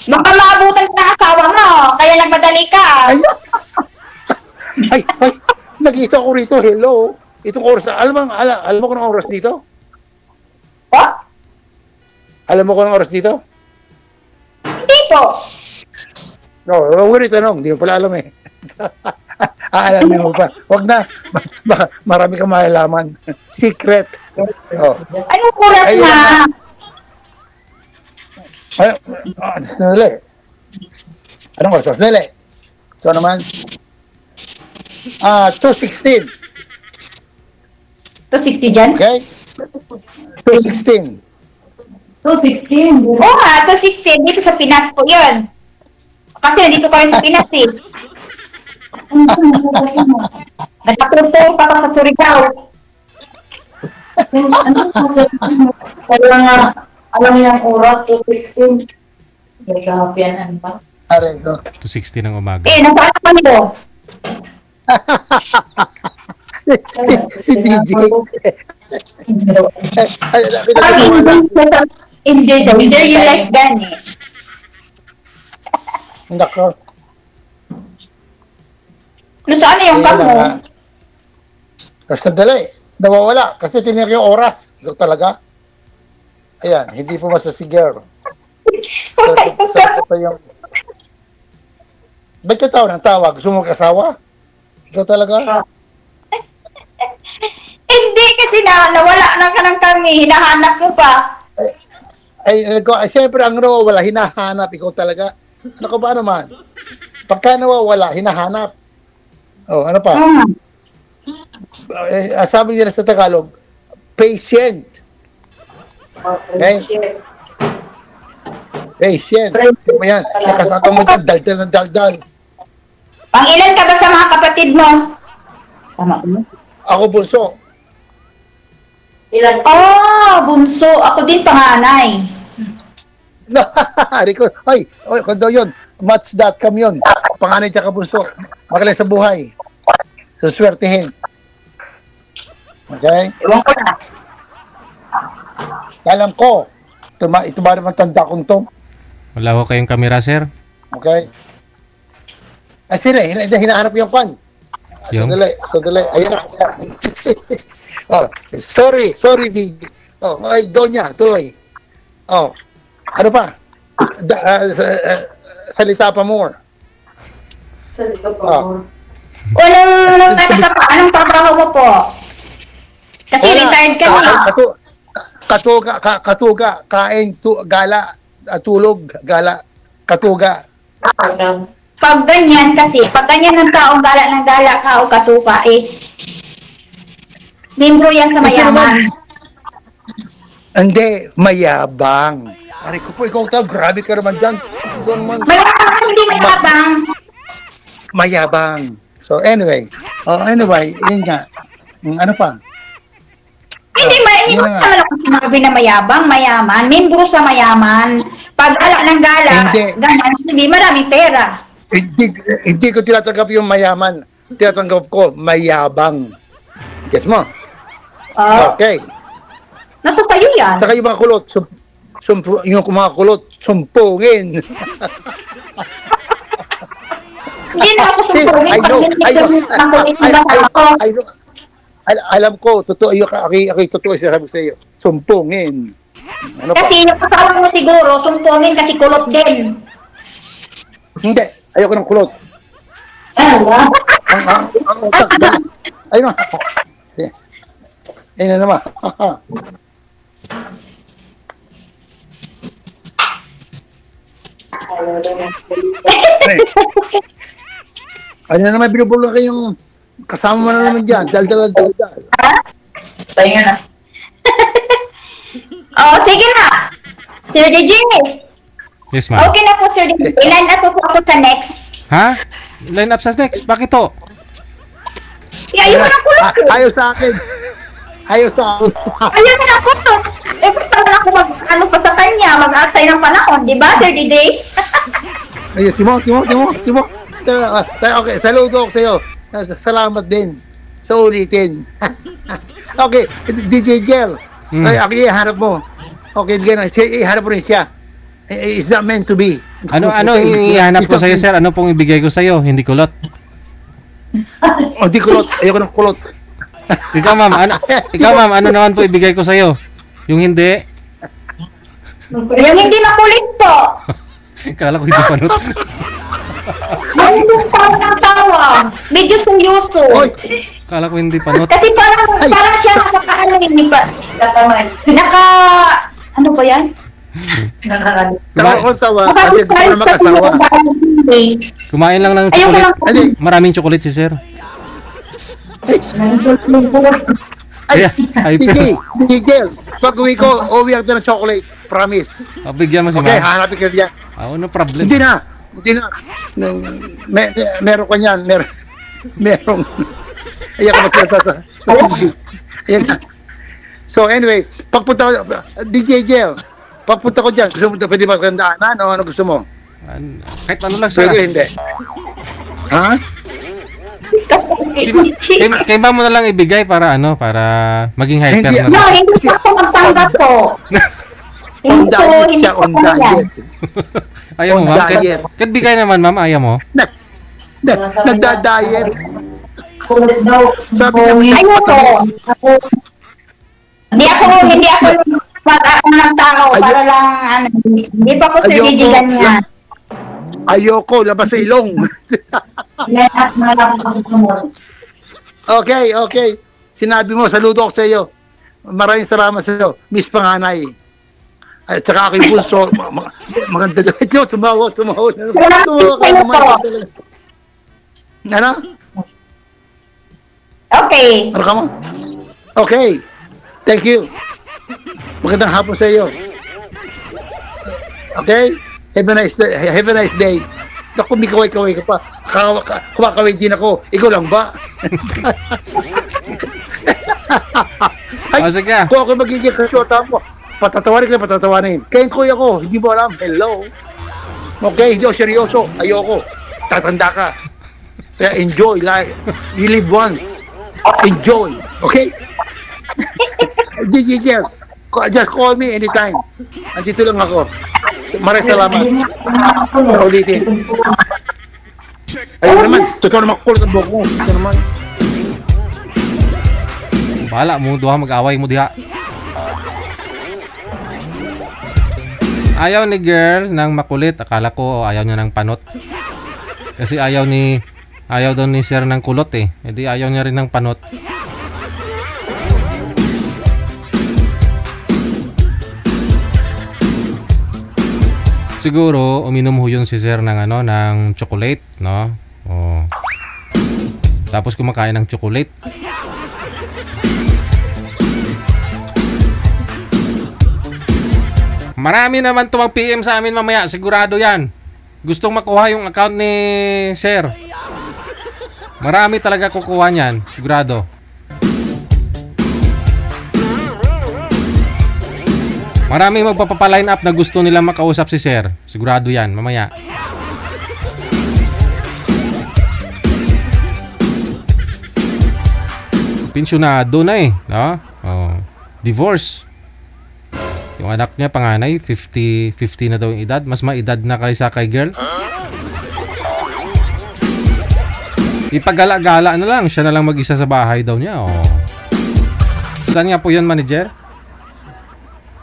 Baka maabutan ka ng asawa mo, kaya nagmadali ka. Ay, nag-isa ko rito, hello. Itong oras, alam mo kung anong oras dito? What? Alam mo kung anong oras dito? Hindi po. No, huwag rin tanong, hindi mo pala alam Aalamin mo pa. Huwag na, marami kang malalaman. Secret. Oh. Anong oras na? Sandali. Anong oras? Sandali. So naman, 2:16. 2:60 dyan? Okay? 2:16. 2:16? Oo nga, 2:16. Dito sa Pinas po yun. Kasi nandito kami sa Pinas Nagkatulong pa ka sa Surigao. Kaya nga, alam niya ang oras, 2:16. Nagkakapianan pa. Areto. 2:60 ng umaga. Nasaan pa niyo? Si DJ. Enjoy your life, Danny. Nako. Saan na yung cam mo? Sandali. Nawawala. Kasi tiniyak yung oras. Ikaw talaga. Ayan. Hindi po masasigar. Ba't ka tawag ng tawag? Gusto mo kasawa? Ikaw talaga? Hindi kasi nawala na ka ng kami. Hinahanap ko pa. Siyempre ang wala, hinahanap. Ikaw talaga. Ano ka ba naman? Pagka nawawala, hinahanap. Oh, ano pa? Sabi nila sa Tagalog, patient. Okay? Patient. Tingnan mo yan. Nakasaka mo dyan, daldal ng daldal. Pangilan ka ba sa mga kapatid mo? Tama mo? Ako bunso. Ilan? Bunso. Ako din panganay. Rico, kondo yun. Match.com yun. Panganay tsaka bunso. Magaling sa buhay. Suswertihin. Okay? Ewan ko na. Alam ko. Ito ba naman tanda kong to? Wala ko kayong kamera, sir. Okay? Sir, hinahanap yung pan. Yung? Sandali. Ayun na. Sorry, DJ. Donya, tuloy. Oh. Ano pa? Salita pa more. Oh. Walang anong trabaho mo po? Kasi retired ka na. Katuga, kain, gala, tulog, gala, katuga. Pag ganyan ng taong gala ng gala ka o katuka, membro yan sa mayaman. Hindi, mayabang. Ari ko po, ikaw tao, grabe ka naman dyan. Mayabang, hindi mayabang. Mayabang. So anyway, yun nga. Ano pa? Hindi naman ako sinabi na mayabang, mayaman, membro sa mayaman. Pag gala ng gala, ganyan, hindi maraming pera. Hindi ko tinatanggap yung mayaman. Tinatanggap ko mayabang. Guess mo? Okay. Natutuyo yan. Saka yung mga kulot, yung mga kulot, sumpungin. Hindi na ako sumpungin. Alam ko, totoo yung totoo sabi sa iyo. Sumpungin. Ano kasi yung kasama mo siguro, sumpungin kasi kulot din. Hindi, ayoko ng kulot. Ang utak. Ayun na. Ayun na naman. Ano na naman binubulong kayong kasama mo na naman dyan. Dal. Tayo na. Sige na. Sir DJ. Yes, ma'am. Okay na po, Sir DJ. Line up po ako sa next. Ha? Line up sa next? Bakit to? Ayaw mo na kulot. Ayaw sa akin. Ayaw mo na kulot. Basta na ako pa sa kanya, mag-aktay ng panahon, di ba, Sir DJ? Ay, Timo. Okay, saludo ako sa'yo. Salamat din. Sa ulitin. Okay, DJ Gel. Ay, ako iharap mo. Okay, iharap mo rin siya. It's not meant to be. Ano ihanap ko sa'yo, sir? Ano pong ibigay ko sa'yo? Hindi kulot. Hindi kulot. Ayoko ng kulot. Ikaw, ma'am, ano naman po ibigay ko sa'yo? Yung hindi? Yung hindi makulit po. Kala ko hindi panot. Yung parang ng tawa. Medyo seryoso. Kala ko hindi panot. Kasi parang siya ano ba yan? Tawa. Kasi gusto ko na makasawa. Kumain lang ng chocolate. Maraming chocolate si sir. DJ, pag uwi ko, uwi ako ng chocolate. Promise. Bigyan mo si ma'am. Okay, hanapin ka diyan. No problem. Hindi na. Meron ko niyan. Merong. Ayan ka magsalita sa TV. Ayan na. So anyway, pagpunta ko, DJ Jel, pagpunta ko dyan, gusto mo pwede magkandaanan o ano gusto mo? Kahit ano lang sir. Pwede hindi. Ha? Kay ma'am mo na lang ibigay para maging hyper na. No, hindi ako magtanggap po. On diet siya, on diet. Ayaw mo, ma'am? Kahit bigay naman, ma'am, ayaw mo? Nagda-diet. Sabi niya, hindi ako mag-aano ng tao para lang, hindi pa ko Sir DJ ganyan. Ayoko, labas sa ilong. Okay. Sinabi mo, saludo ako sa iyo. Maraming salamat sa iyo, Miss Panganay. At saka ako yung bunso, maganda daw. Tumawa ka naman. Ano? Okay. Ano ka mo? Okay. Thank you. Magandang hapon sa iyo. Okay? Have a nice day. Naku, may kaway-kaway ka pa. Kumakaway din ako. Ikaw lang ba? Ay, sige. Kung ako magiging kasyota mo, patatawanin. Kaya yung kuya ko, hindi mo alam. Hello. Okay, hindi ako seryoso. Ayoko. Tatanda ka. Kaya enjoy life. You live once. Enjoy. Okay? Gigi, just call me anytime. Andito lang ako. Maraming salamat. Ulitin. Ayun naman. Totoo naman kulot ang buhok mo. Ito naman. Bahala mo, duha mag-away mo diha. Ayaw ni girl ng makulit. Akala ko ayaw niya ng panot. Kasi ayaw daw ni sir ng kulot eh. Hindi ayaw niya rin ng panot. Siguro uminom ho yun si sir ng ng chocolate, no? Oh. Tapos kumakain ng chocolate. Marami naman tumang PM sa amin mamaya, sigurado yan. Gustong makuha yung account ni sir. Marami talaga kukuha niyan, sigurado. Marami magpapaline up na gusto nila makausap si sir. Sigurado yan, mamaya. Pensyonado na eh, no? Oh, divorce. Yung anak niya, panganay, 50 na daw yung edad. Mas maedad na kaysa kay girl. Ipagala-gala na lang. Siya na lang mag-isa sa bahay daw niya. Oh. Saan nga po yun, manager?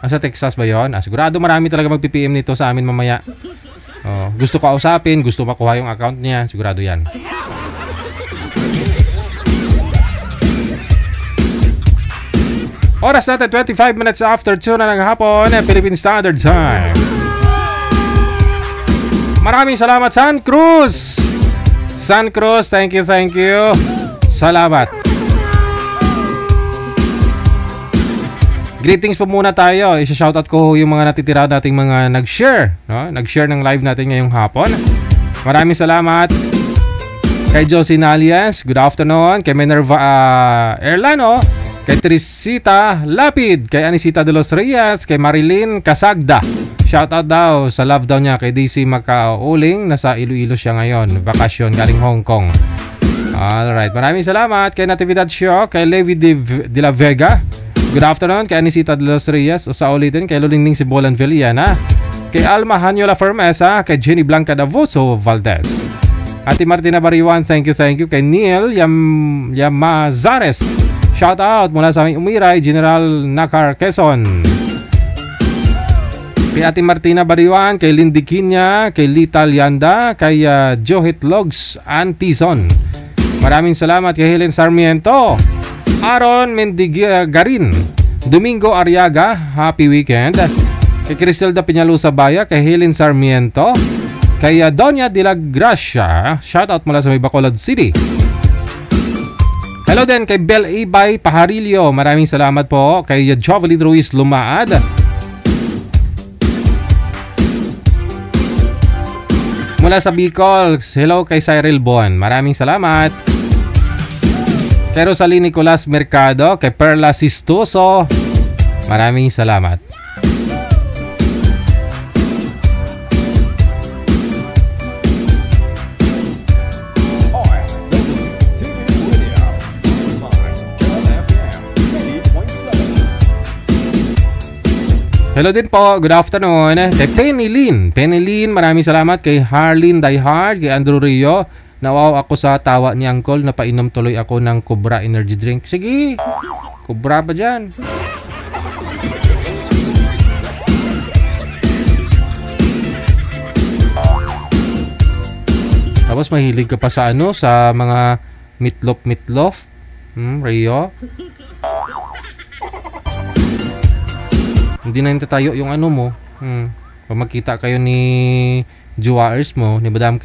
Sa Texas ba yun? Sigurado marami talaga mag-PPM nito sa amin mamaya. Oh, gusto kausapin, gusto makuha yung account niya. Sigurado yan. Oras natin 25 minutes after 2 na ng hapon, Philippine Standard Time. Maraming salamat, San Cruz. San Cruz, thank you. Salamat. Greetings po muna tayo. Isa-shoutout ko yung mga natitira nating mga nag-share, no? Nag-share ng live natin ngayong hapon. Maraming salamat. Kay Josie Nalias, good afternoon. Kay Minerva Erlano, kay Trisita Lapid, kay Anisita de los Reyes, kay Marilyn Casagda. Shoutout daw sa love daw niya kay DC Macauling. Nasa Iloilo siya ngayon. Bakasyon galing Hong Kong. Alright. Maraming salamat kay Natividad Show, kay Levi de la Vega. Good afternoon kay Anisita de los Reyes. O sa ulitin kay Lulingning Sibolan Villana. Kay Alma Hanyola Fermesa. Kay Jenny Blanca Davoso Valdez. Ate Martina Bariwan, thank you. Kay Neil Yamazares. Shout out mula sa aming Umiray, General Nakar, Quezon. Kay Ate Martina Bariwan, kay Lindy Kinya, kay Lita Lianda, kay Johit Logs Antison. Maraming salamat kay Helen Sarmiento, Aaron Mendigarin, Domingo Ariaga, happy weekend. Kay Criselda Piñalusa Baya, kay Helen Sarmiento, kay Doña de la Gracia, shout out mula sa may Bacolod City. Hello din kay Bel Ibay Paharilio. Maraming salamat po. Kay Jovelyn Ruiz Lumaad. Mula sa Bicol, hello kay Cyril Bon. Maraming salamat. Kay Rosalie Nicolas Mercado. Kay Perla Sistoso. Maraming salamat. Hello din po, good afternoon. Kay Penny Lynn, maraming salamat. Kay Harleen Diehard, kay Andrew Rio. Nawaw ako sa tawa ni Uncle, napainom tuloy ako ng Cobra Energy Drink. Sige, Cobra pa dyan. Tapos mahilig ka pa sa sa mga meatloaf. Rio. Hindi na tayo yung mo. Pag magkita kayo ni Juwaers mo, ni Madam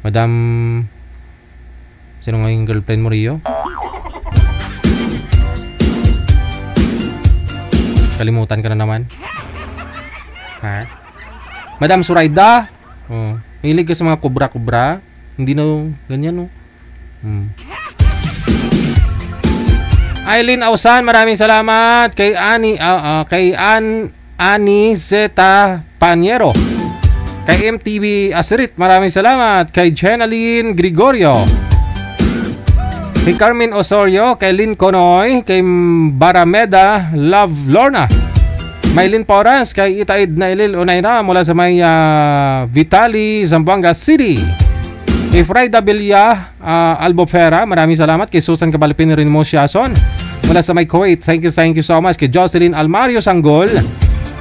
Madam sino nga yung girlfriend mo, Rio? Kalimutan ka na naman. Ha? Madam Suraida. Mahilig ka sa mga kubra-kubra. Hindi na ganyan, no? Aileen Ausan, maraming salamat. Kay Ani Zeta Paniero. Kay MTV Asirit, maraming salamat. Kay Jenaline Gregorio. Kay Carmen Osorio. Kay Lynn Conoy. Kay Barameda Love Lorna. Maylin Porras. Kay Itaid Nailil Unayna mula sa may Vitali, Zamboanga City. Kay Frida Belia Albofera, maraming salamat. Kay Susan Cabalpin Rinmo Siason mula sa may Kuwait, thank you so much. Kay Jocelyn Almario Sanggol.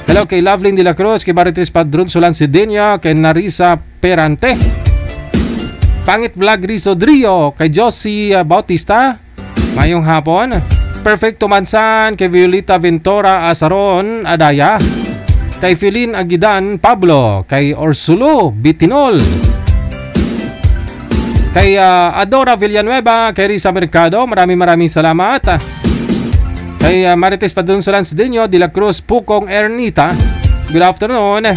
Hello kay Loveline de la Cruz, kay Marites Padron Solan Sidenio, kay Narisa Perante. Pangit Vlog Rizo Drio, kay Josie Bautista. Mayong hapon. Perfecto Mansan, kay Violeta Ventura Asaron Adaya. Kay Philin Agidan Pablo, kay Orsulo Bitinol. Kay Adora Villanueva, kay Risa Mercado, maraming salamat. Kay Marites Padunsolan Sidenio, De La Cruz Pukong Ernita, good afternoon.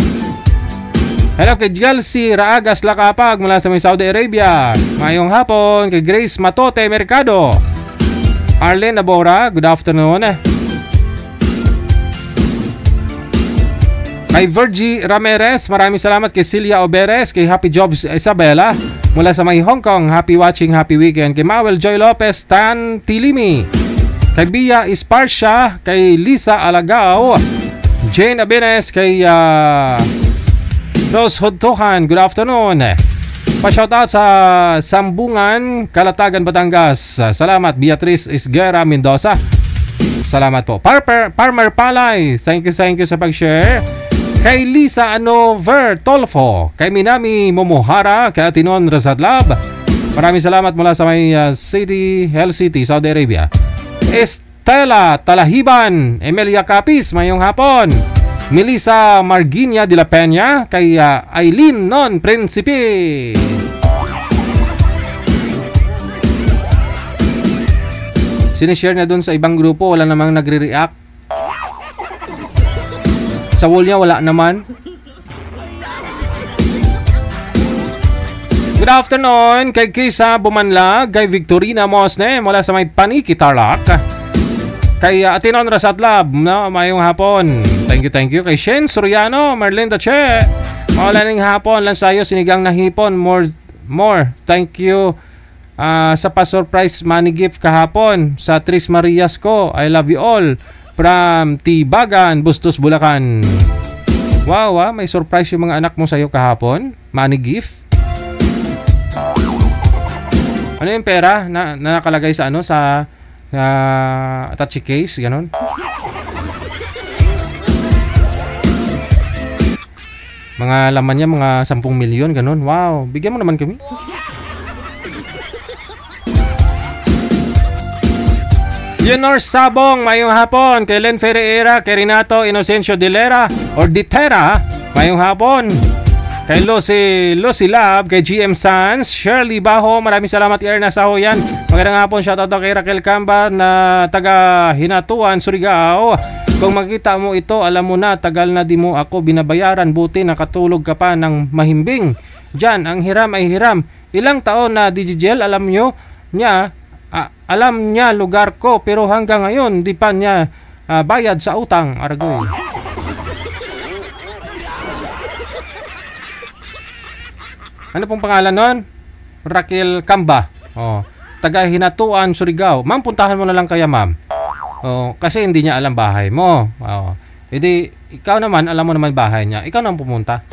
Hello kay Jalsi Raagas Lakapag mula sa may Saudi Arabia, mayong hapon. Kay Grace Matote Mercado, Arlen Abora, good afternoon. Kay Virgie Ramirez, maraming salamat. Kay Celia Oberes, kay Happy Jobs Isabela mula sa may Hong Kong, happy watching, happy weekend. Kay Mawel Joy Lopez Tan Tilimi, kay Bia Isparcia, kay Lisa Alagao, Jane Abenes, kay Rose Hodtohan, good afternoon. Pa-shoutout sa Sambungan, Kalatagan, Batangas. Salamat. Beatrice Isguera Mendoza, salamat po. Farmer Palay, thank you sa pag-share. Kay Lisa Anover Tolfo, kay Minami Momohara, kay Atinon Razadlab, maraming salamat mula sa may Hell City, Saudi Arabia. Estela Talahiban, Emilia Capis, mayong hapon. Melissa Marginia de la Peña, kay Aileen Non Principe. Sinishare niya dun sa ibang grupo, wala namang nagre-react. Sa wall niya, wala naman. Good afternoon kay Kisa Bumanlag, kay Victorina Mosne mula sa may Paniki Tarlac, kay Atinon Rasatlab, no, mayong hapon. Thank you. Kay Shen Soriano, Marlinda Che, maulaning hapon lang sayo, sinigang na hipon, more. Thank you sa pa-surprise money gift kahapon sa Tris Marias ko. I love you all. From Tibagan, Bustos, Bulacan. Wow, may surprise yung mga anak mo sa'yo kahapon. Money gift. Ano yung pera na nakalagay sa sa attache case, ganon? Mga laman niya, mga 10 milyon, ganon. Wow, bigyan mo naman kami. Leonor Sabong, mayong hapon. Kay Len Ferreira, kay Renato Inocencio Dilera or Ditera, mayong hapon. Kay Lucy Lab, kay GM Sans, Shirley Baho, maraming salamat. Erna Sahoyan, magandang hapon. Shoutout kay Raquel Camba na taga Hinatuan, Surigao. Kung makita mo ito, alam mo na, tagal na di mo ako binabayaran. Buti nakatulog ka pa ng mahimbing. Diyan, ang hiram ay hiram. Ilang taon na Digigel, alam niya lugar ko, pero hanggang ngayon di pa niya bayad sa utang. Aragoy. Ano pong pangalan nun? Raquel Camba. Taga Hinatuan, Surigao. Ma'am, puntahan mo na lang kaya, ma'am. Kasi hindi niya alam bahay mo. Edi, ikaw naman, alam mo naman bahay niya. Ikaw nang pumunta.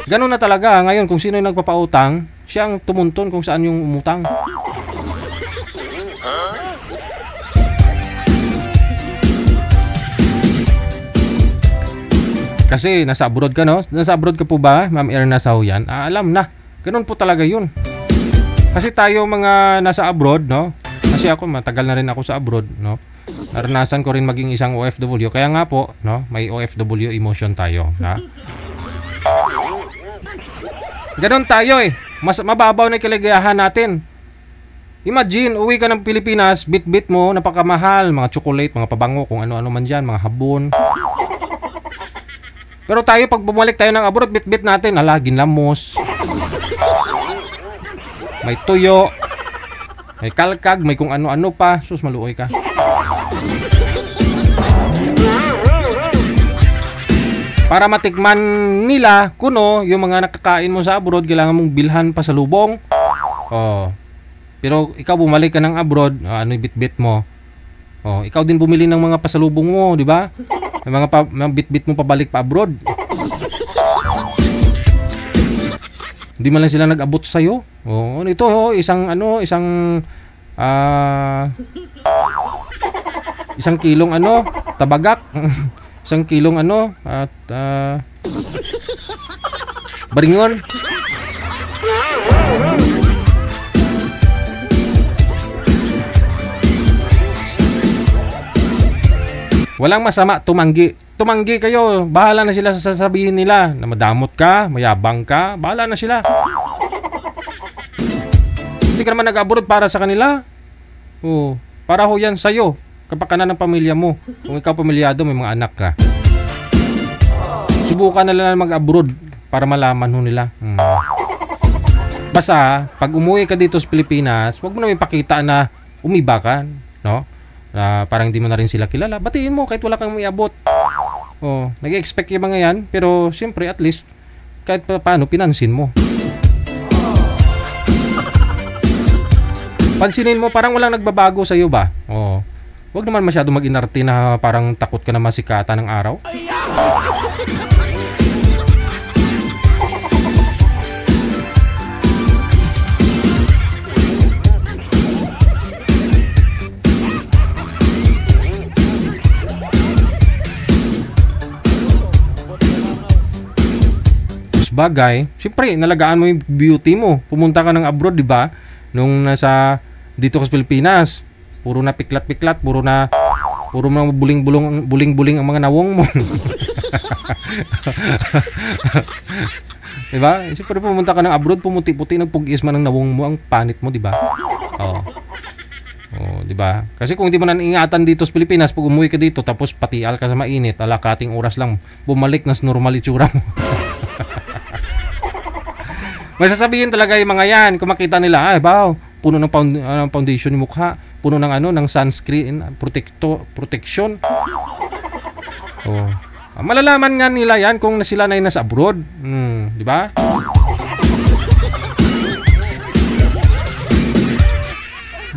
Ganun na talaga. Ngayon, kung sino yung nagpapautang, siya ang tumunton kung saan yung umutang. Kasi nasa abroad ka, no? Nasa abroad ka po ba, Ma'am Erna Sahuyan? Alam na. Ganun po talaga yun. Kasi tayo mga nasa abroad, no? Kasi ako, matagal na rin ako sa abroad, no? Naranasan ko rin maging isang OFW. Kaya nga po, no? May OFW emotion tayo, na? Ganun tayo eh. Mas mababaw na kaligayahan natin. Imagine, uwi ka ng Pilipinas, bit-bit mo, napakamahal. Mga chocolate, mga pabango, kung ano-ano man dyan, mga habon. Pero tayo, pag bumalik tayo ng abroad, bit-bit natin, ginlamos. May tuyo, may kalkag, may kung ano-ano pa. Sus, maluoy ka. Para matikman nila, kuno, yung mga nakakain mo sa abroad, kailangan mong bilhan pa sa lubong. Pero ikaw bumalik ka ng abroad, ano yung bit-bit mo? Ikaw din bumili ng mga pasalubong mo, di ba? May mga bit-bit mo pabalik pa abroad. Hindi man lang sila nag-abot sa'yo. Ito, isang kilong tabagak. Isang kilong ano at baringon. Walang masama tumanggi. Tumanggi kayo. Bahala na sila sa sasabihin nila na madamot ka, mayabang ka. Bahala na sila. Hindi ka naman nag-abroad para sa kanila. Oh, para ho yan sa'yo. Kapakanan ng pamilya mo. Kung ikaw pamilyado, may mga anak ka. Subukan na lang mag-abroad para malaman ho nila. Basta, pag umuwi ka dito sa Pilipinas, huwag mo naman ipakita na umiba ka, no? Na parang hindi mo na rin sila kilala. Batiin mo kahit wala kang maiabot. Oh, nag-expect yung mga yan, pero siyempre at least kahit paano pinansin mo. Pansinin mo parang walang nagbabago sa iyo ba? Oh. Huwag naman masyado mag-inarte na parang takot ka na masikatan ng araw. Bagay, siyempre nalagaan mo yung beauty mo. Pumunta ka ng abroad, di ba? Nung nasa dito ka sa Pilipinas, puro na piklat-piklat, puro na buling-buling ang mga nawong mo. Di ba? Siyempre pumunta ka ng abroad, pumuti-puti, nagpugis man ang nawong mo, ang panit mo, di ba? Oh. Oh, di ba? Kasi kung hindi mo na ingatan dito sa Pilipinas, pag umuwi ka dito tapos patial ka sa mainit, kating oras lang bumalik na normal itsura mo. May sasabihin talaga yung mga yan kung makita nila, ay baw, puno ng foundation yung mukha, puno ng ng sunscreen, protection. Oh. Malalaman nga nila yan kung sila na nasa abroad. Di ba?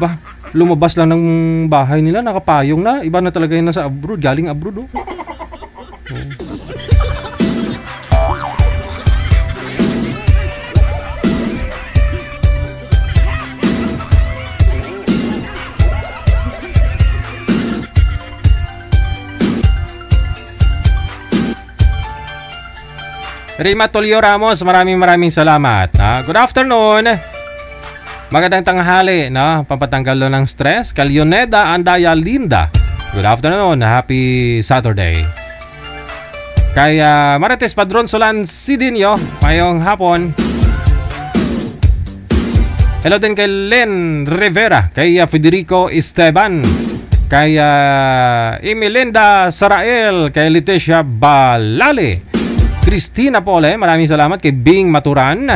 Ba, lumabas lang ng bahay nila, nakapayong na, iba na talaga yung nasa abroad, galing abroad, oh. Rima Tulio Ramos, maraming salamat. Good afternoon. Magandang tanghali, no? Pampatanggal ng stress. Kalyoneda Andaya Linda. Good afternoon. Happy Saturday. Kaya Marites Padron Solan Sidinyo, mayong hapon. Hello din kay Len Rivera, kay Federico Esteban, kay Imelinda Sarael, kay Leticia Balale, Christina Pole, maraming salamat kay Bing Maturan,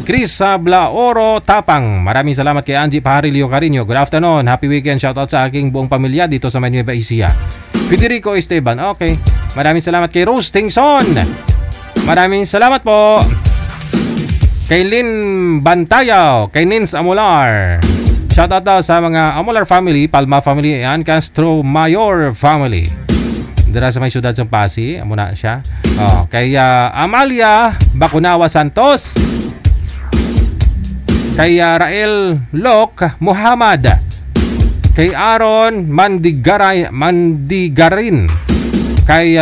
Chris Blaoro Tapang, maraming salamat kay Angie Paharilio Carino. Good afternoon, happy weekend, shoutout sa aking buong pamilya dito sa Nueva Ecija. Federico Esteban, okay. Maraming salamat kay Rose Tingson, maraming salamat po. Kay Lynn Bantayaw, kay Nins Amular, shoutout daw sa mga Amular family, Palma family, and Castro Mayor family. Dira sa may syudad sa Pasig, amo na siya. Kay Amalia Bacunawa Santos, kay Rael Lok Muhammad, kay Aaron Mandigarin, kay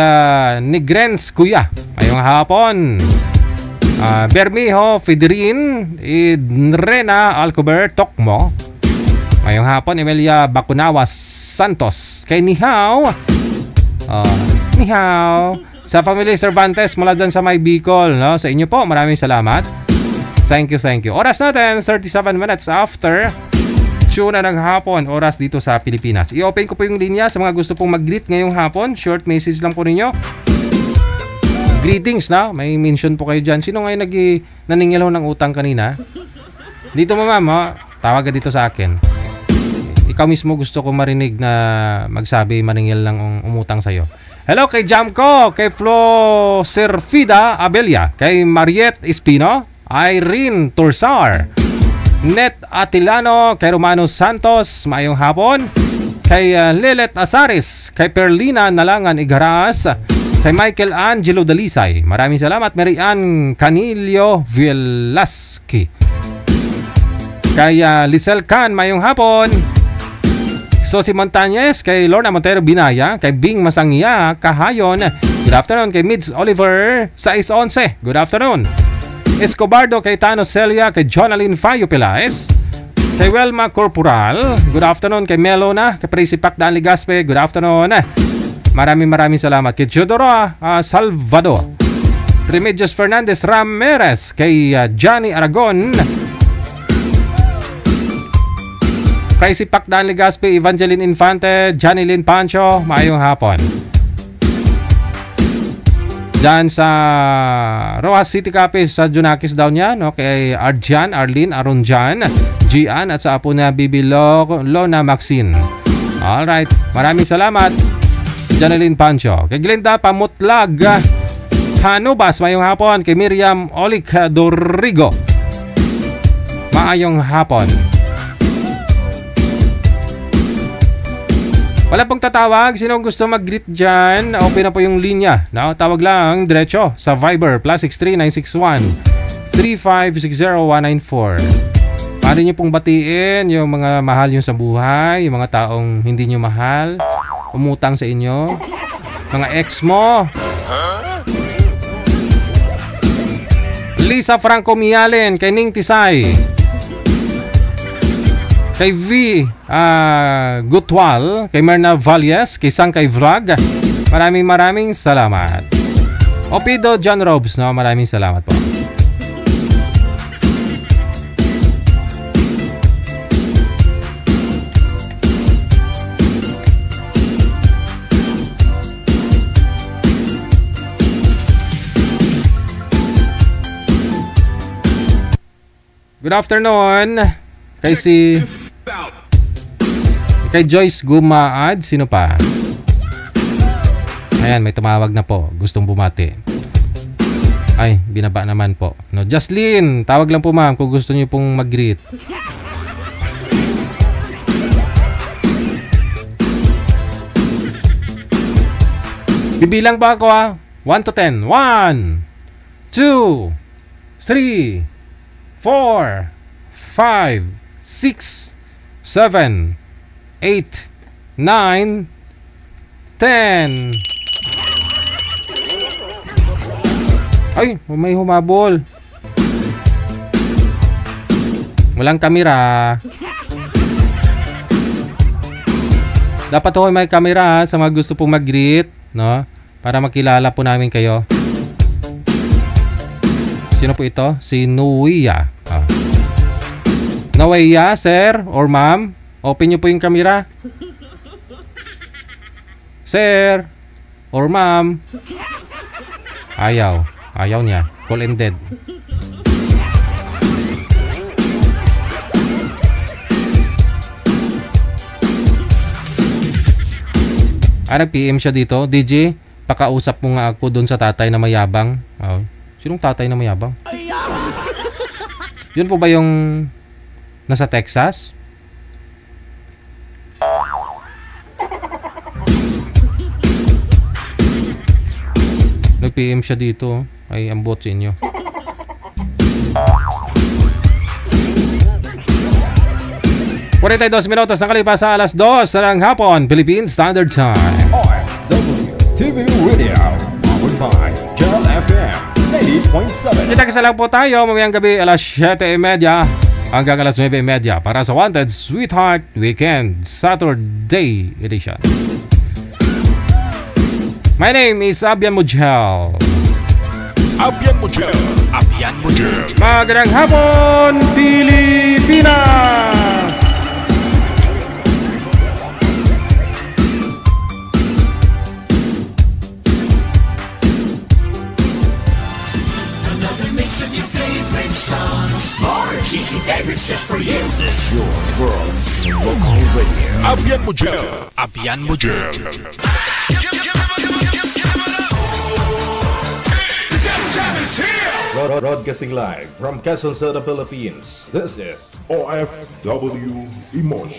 Nigrens Kuya, ngayong hapon. Bermijo Federin, Idrena Alcober Tokmo, ngayong hapon. Emilia Bacunawa Santos, kay Nihaw, sa family Cervantes mula dyan sa may Bicol, no? Sa inyo po, maraming salamat. Thank you. Oras natin, 37 minutes after 2 na ng hapon, oras dito sa Pilipinas. I-open ko po yung linya sa mga gusto pong mag-greet ngayong hapon. Short message lang po ninyo. Greetings, na. May mention po kayo dyan. Sino ngayon naningil ng utang kanina? Dito mo, ma'am, tawag ka dito sa akin. Ikaw mismo gusto ko marinig na magsabi maningil lang umutang sa'yo. Hello kay Jamco, kay Flo Serfida Abelia, kay Mariette Espino, Irene Tursar, Net Atilano, kay Romano Santos, maayong hapon. Kay Lilet Asaris, kay Perlina Nalangan Igaras, kay Michael Angelo Dalisay, maraming salamat. Mary Ann Canilio Velasquez, kay Lisel Can, maayong hapon. So si Montañez, kay Lorna Montero Binaya, kay Bing Masangya, Kahayon. Good afternoon kay Mids Oliver 611. Good afternoon. Escobardo kay Tano Celia, kay Jonalyn Fayo Pilaes. Kay Welma Corporal. Good afternoon kay Melona, kay Prisipak Dan Ligaspe. Good afternoon. Maraming salamat kay Teodoro Salvador. Remedios Fernandez Ramirez, kay Johnny Aragon. Crazy Pac Dan Ligaspe, Evangeline Infante, Johnny Lynn Pancho, maayong hapon. Diyan sa Rojas City Capiz sa Junakis daw niya, no? Kay Arjan, Arlene, Aronjan, Gian at sa apo na Bibi Lona Maxine. Alright, maraming salamat Johnny Lynn Pancho. Kay Glenda Pamutlag Hanubas, maayong hapon. Kay Miriam Olik Dorigo, maayong hapon. Wala pong tatawag. Sino gusto mag-greet dyan? Open na po yung linya. No? Tawag lang diretso sa Viber +63 961 3560 194. Paano nyo pong batiin yung mga mahal nyo sa buhay, yung mga taong hindi nyo mahal, umutang sa inyo, mga ex mo. Lisa Franco Mialen, kay Ning Tisay, kay V Gutwal, kay Merna Valles, kay Sangkay Vlog. Maraming salamat. Opido John Robes, no? Maraming salamat po. Good afternoon. Kay Joyce Gumaad, sino pa? Ayan, may tumawag na po. Gustong bumati. Ay, binaba naman po. No, Jocelyn, tawag lang po ma'am kung gusto niyo pong mag-greet. Bibilang ba ako 1 to 10. 1, 2, 3, 4, 5, 6, 7, 8, 9, 10. Ay, may humabol. Walang kamera. Dapat ho may kamera sa mga gusto pong mag-greet, no? Para makilala po namin kayo. Sino po ito? Si Nuia. Nuia, sir or ma'am? Open nyo po yung kamera. Sir or ma'am? Ayaw niya. Call ended. Nag-PM siya dito. DJ, pakausap mo nga ako doon sa tatay na mayabang. Sinong tatay na mayabang? Yun po ba yung nasa Texas? Nag-PM siya dito. Ay, ambot sa inyo. Dos minutos nakalipas sa alas 2 ng hapon, Philippine Standard Time. OFW TV Radio, powered by Jam FM 80.7. Kita-kisa lang po tayo mamayang gabi alas 7:30 hanggang alas 9:30 para sa Wanted Sweetheart Weekend Saturday Edition. My name is Abian Mujel. Magandang hapon, Pilipinas! Another mix of your favorite songs. More cheesy favorites just for you. This is your world local radio. Abian Mujel. Broadcasting live from Quezon City, Philippines. This is OFW Emotion.